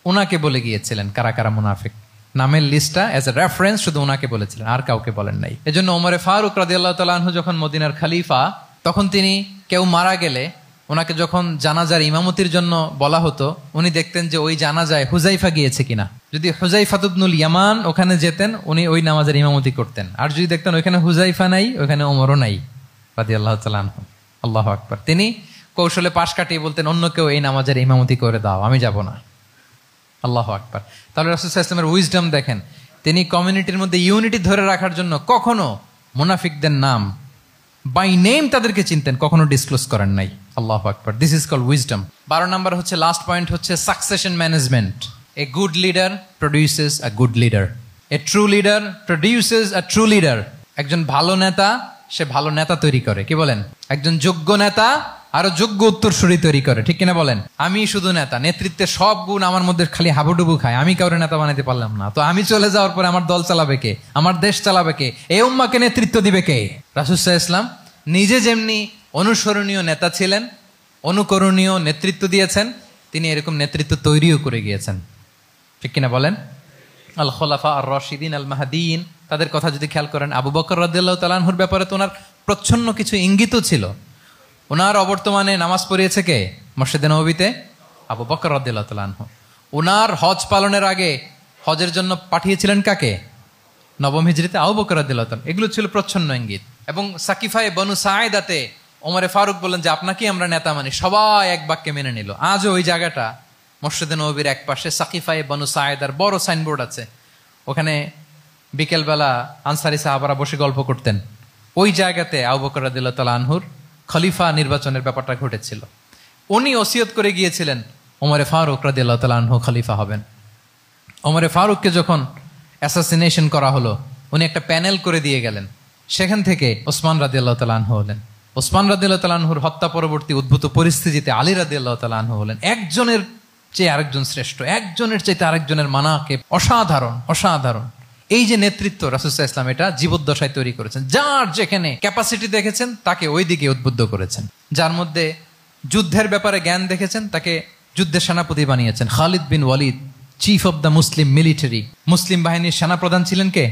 উনাকে বলে গিয়েছিলেন কারা কারা মুনাফিক, নামের লিস্টটা অ্যাজ এ রেফারেন্স শুধু উনাকে বলেছিলেন, আর কাউকে বলেন নাই। এজন্য ওমরে ফারুক রাদিয়াল্লাহু তাআলা আনহু যখন মদিনার খলিফা, তখন তিনি কেউ মারা গেলে ওনাকে যখন জানাজার ইমামতির জন্য বলা হতো, উনি দেখতেন যে ওই জানাজায় হুযায়ফা গিয়েছে কিনা। যদি হুজাইফা ইবনুল ইয়ামান ওখানে যেতেন, উনি ওই নামাজের ইমামতি করতেন। আর যদি দেখতেন ওইখানে হুজাইফা নাই, ওইখানে ওমরও নাই রাদিয়াল্লাহু তাআলা আনহু, আল্লাহু আকবার, তিনি কৌশলে পাশ কাটিয়ে বলতেন অন্য কেউ এই নামাজের ইমামতি করে দাও, আমি যাব না। আল্লাহু আকবার। তাহলে রাসূল সাল্লাল্লাহু আলাইহি ওয়াসাল্লামের উইজডম দেখেন, তিনি কমিউনিটির মধ্যে ইউনিটি ধরে রাখার জন্য কখনো মুনাফিকদের নাম বাই নেম তাদেরকে চিনতেন, কখনো ডিসক্লোজ করেন নাই। আল্লাহু আকবার, দিস ইজ কল্ড উইজডম। 12 নম্বর হচ্ছে, লাস্ট পয়েন্ট হচ্ছে succession management. A good leader produces a good leader, a true leader produces a true leader. একজন ভালো নেতা সে ভালো নেতা তৈরি করে, কি বলেন? একজন যোগ্য নেতা আরো যোগ্য উত্তরসূরি তৈরি করে, ঠিক কিনা বলেন? আমি শুধু নেতা, নেতৃত্বের সব গুণ আমার মধ্যে খালি হাবুডুবু খায়, আমি কাউরে নেতা বানাতে পারলাম না, তো আমি চলে যাওয়ার পরে আমার দল চালাবে কে? আমার দেশ চালাবে কে? এই উম্মাকে নেতৃত্ব দিবে কে? রাসূল সাল্লাল্লাহু আলাইহি ওয়াসাল্লাম নিজে যেমনি অনুসরণীয় নেতা ছিলেন, অনুকরণীয় নেতৃত্ব দিয়েছেন, তিনি এরকম নেতৃত্ব তৈরিও করে গিয়েছেন, ঠিক কিনা বলেন? আল খোলাফা আর রশিদিন আল মাহদিন, তাদের কথা যদি খেয়াল করেন, আবু বকর রাদিয়াল্লাহু তাআলা আনহুর ব্যাপারে তো ওনার প্রচ্ছন্ন কিছু ইঙ্গিতও ছিল। ওনার অবর্তমানে নামাজ পড়িয়েছে কে? মসজিদে নববীতে আবু বকর রাদিয়াল্লাহু তাআলা আনহু। ওনার হজ পালনের আগে হজের জন্য পাঠিয়েছিলেন কাকে? নবম হিজরিতে আবু বকর রাদিয়াল্লাহু তাআলা। এগুলো ছিল প্রচ্ছন্ন ইঙ্গিত। এবং সাকিফায়ে বনু সাঈদাতে ওমরে ফারুক বললেন যে আপনাকেই আমরা নেতা মানি, সবাই এক বাক্যে মেনে নিল। আজও ওই জায়গাটা মসজিদে নববীর এক পাশে সাকিফায়ে বনু সাঈদার বড় সাইনবোর্ড আছে, ওখানে বিকেলবেলা আনসারি সাহাবারা বসে গল্প করতেন। ওই জায়গাতে আবু বকর রাদিয়াল্লাহু তাআলা আনহুর খলিফা নির্বাচনের ব্যাপারটা ঘটেছিল। উনি ওসিয়ত করে গিয়েছিলেন ওমরে ফারুক রাদিয়াল্লাহু তাআলা আনহু খলিফা হবেন। ওমরে ফারুককে যখন অ্যাসাসিনেশন করা হলো, উনি একটা প্যানেল করে দিয়ে গেলেন, সেখান থেকে ওসমান রাদিয়াল্লাহু তাআলা আনহু হলেন। ওসমান রাদিয়াল্লাহু তাআলা আনহুর হত্যা পরবর্তী উদ্ভূত পরিস্থিতিতে আলী রাদিয়াল্লাহু তাআলা আনহু হলেন। একজনের চেয়ে আরেকজন শ্রেষ্ঠ, একজনের চাইতে আরেকজনের মানাকে অসাধারণ, অসাধারণ। এই যে নেতৃত্ব রাসূল সাল্লাল্লাহু আলাইহি ওয়াসাল্লাম এটা জীবদ্দশায় তৈরি করেছেন। যার যেখানে ক্যাপাসিটি দেখেছেন তাকে ওই দিকে উদ্বুদ্ধ করেছেন। যার মধ্যে যুদ্ধের ব্যাপারে জ্ঞান দেখেছেন তাকে যুদ্ধের সেনাপতি বানিয়েছেন। Khalid bin Walid, chief of the Muslim military, মুসলিম বাহিনীর সেনাপ্রধান ছিলেন কে?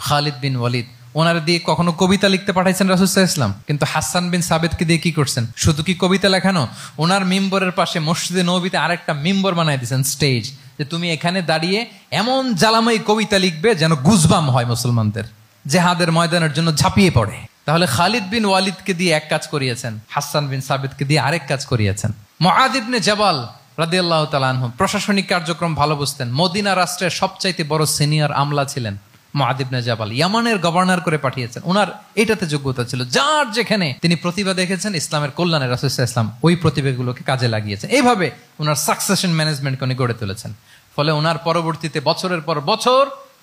খালিদ বিন ওয়ালিদ। ওনার দিয়ে কখনো কবিতা লিখতে পাঠাইছেন রাসূল সাল্লাল্লাহু আলাইহি ওয়াসাল্লাম, কিন্তু হাসান বিন সাবিতকে দিয়ে কি করছেন? শুধু কি কবিতা লেখানো, ওনার মিম্বরের পাশে মসজিদে নববীতে আরেকটা মিম্বর বানাই দিয়েছেন, স্টেজ, যে তুমি এখানে দাঁড়িয়ে এমন জ্বালাময়ী কবিতা লিখবে যেন গুজবাম হয় মুসলমানদের, জেহাদের ময়দানের জন্য ঝাঁপিয়ে পড়ে। তাহলে খালিদ বিন ওয়ালিদকে দিয়ে এক কাজ করিয়েছেন, হাসান বিন সাবিতকে দিয়ে আরেক কাজ করিয়েছেন। মুআয ইবনে জাবাল রাদিয়াল্লাহু তাআলা আনহু প্রশাসনিক কার্যক্রম ভালো বুঝতেন। মদিনা রাষ্ট্রের সবচাইতে বড় সিনিয়র আমলা ছিলেন মুআয ইবনে জাবাল, ইয়ামানের গভর্নর করে পাঠিয়েছেন। ওনার এটাতে যোগ্যতা ছিল। যার যেখানে তিনি প্রতিভা দেখেছেন ইসলামের কল্যাণে, রাসূল সাল্লাল্লাহু আলাইহি ওয়াসাল্লাম ওই প্রতিভাগুলোকে কাজে লাগিয়েছেন। এইভাবে ওনার সাকসেশন ম্যানেজমেন্টকে উনি গড়ে তুলেছেন। ফলে ওনার পরবর্তীতে বছরের পর বছর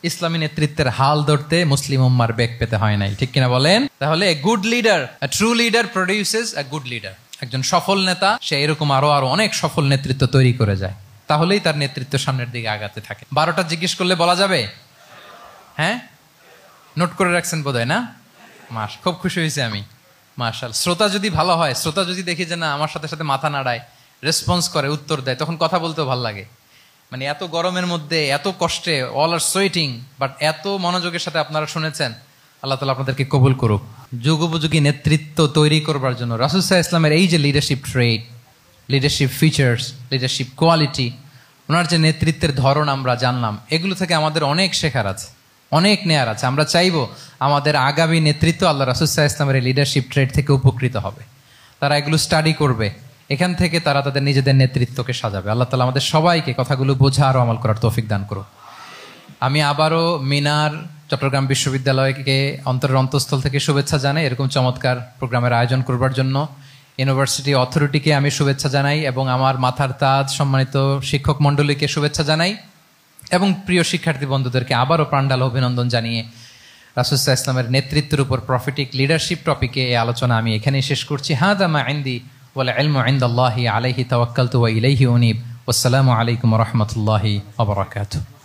ইসলামী নেতৃত্বের হাল ধরতে মুসলিম উম্মার বেগ পেতে হয় নাই, ঠিক কিনা বলেন? তাহলে a good leader, a true leader produces a good leader. একজন সফল নেতা সে এরকম আরো অনেক সফল নেতৃত্ব তৈরি করে যায়, তাহলেই তার নেতৃত্ব সামনের দিকে আগাতে থাকে। 12টা জিজ্ঞেস করলে বলা যাবে? হ্যাঁ, নোট করে রাখছেন বোধহয় না? খুব খুশি হয়েছে আমি, মাশাআল্লাহ। শ্রোতা যদি ভালো হয়, শ্রোতা যদি দেখি যে না আমার সাথে সাথে মাথা নাড়ায়, রেসপন্স করে, উত্তর দেয়, তখন কথা বলতেও ভালো লাগে। মানে এত গরমের মধ্যে, এত কষ্টে, অল আর সোয়েটিং, বাট এত মনোযোগের সাথে আপনারা শুনেছেন। আল্লাহ তাআলা আপনাদেরকে কবুল করুক। যুগোপযোগী নেতৃত্ব তৈরি করবার জন্য রাসূল সাল্লাল্লাহু আলাইহি ওয়াসাল্লামের এই যে লিডারশিপ ট্রেট, লিডারশিপ ফিচার্স, লিডারশিপ কোয়ালিটি, ওনার যে নেতৃত্বের ধরন আমরা জানলাম, এগুলো থেকে আমাদের অনেক শেখার আছে, অনেক নেয়ার আছে। আমরা চাইবো আমাদের আগামী নেতৃত্ব আল্লাহ রাসূল সাল্লাল্লাহু আলাইহি ওয়াসাল্লামের এই লিডারশিপ ট্রেট থেকে উপকৃত হবে। তারা এগুলো স্টাডি করবে, এখান থেকে তারা তাদের নিজেদের নেতৃত্বকে সাজাবে। আল্লাহ তাআলা আমাদের সবাইকে কথাগুলো বোঝা আর আমল করার তৌফিক দান করুক। আমি আবারও মিনার চট্টগ্রাম বিশ্ববিদ্যালয়কে অন্তরের অন্তঃস্থল থেকে শুভেচ্ছা জানাই এরকম চমৎকার প্রোগ্রামের আয়োজন করবার জন্য। ইউনিভার্সিটি অথরিটিকে আমি শুভেচ্ছা জানাই এবং আমার মাথার তাজ সম্মানিত শিক্ষক মণ্ডলীকে শুভেচ্ছা জানাই এবং প্রিয় শিক্ষার্থী বন্ধুদেরকে আবারও প্রাণঢাল অভিনন্দন জানিয়ে রাসূল সাল্লাল্লাহু আলাইহি ওয়াসাল্লামের নেতৃত্বের উপর প্রফিটিক লিডারশিপ টপিকে এই আলোচনা আমি এখানেই শেষ করছি। হাদা মা ইনদি ওয়াল ইলমু ইনদাল্লাহি আলাইহি তাওয়াক্কালতু ওয়া ইলাইহি উনীব। ওয়াসসালামু আলাইকুম ওয়া রাহমাতুল্লাহি ওয়া বারাকাতুহু।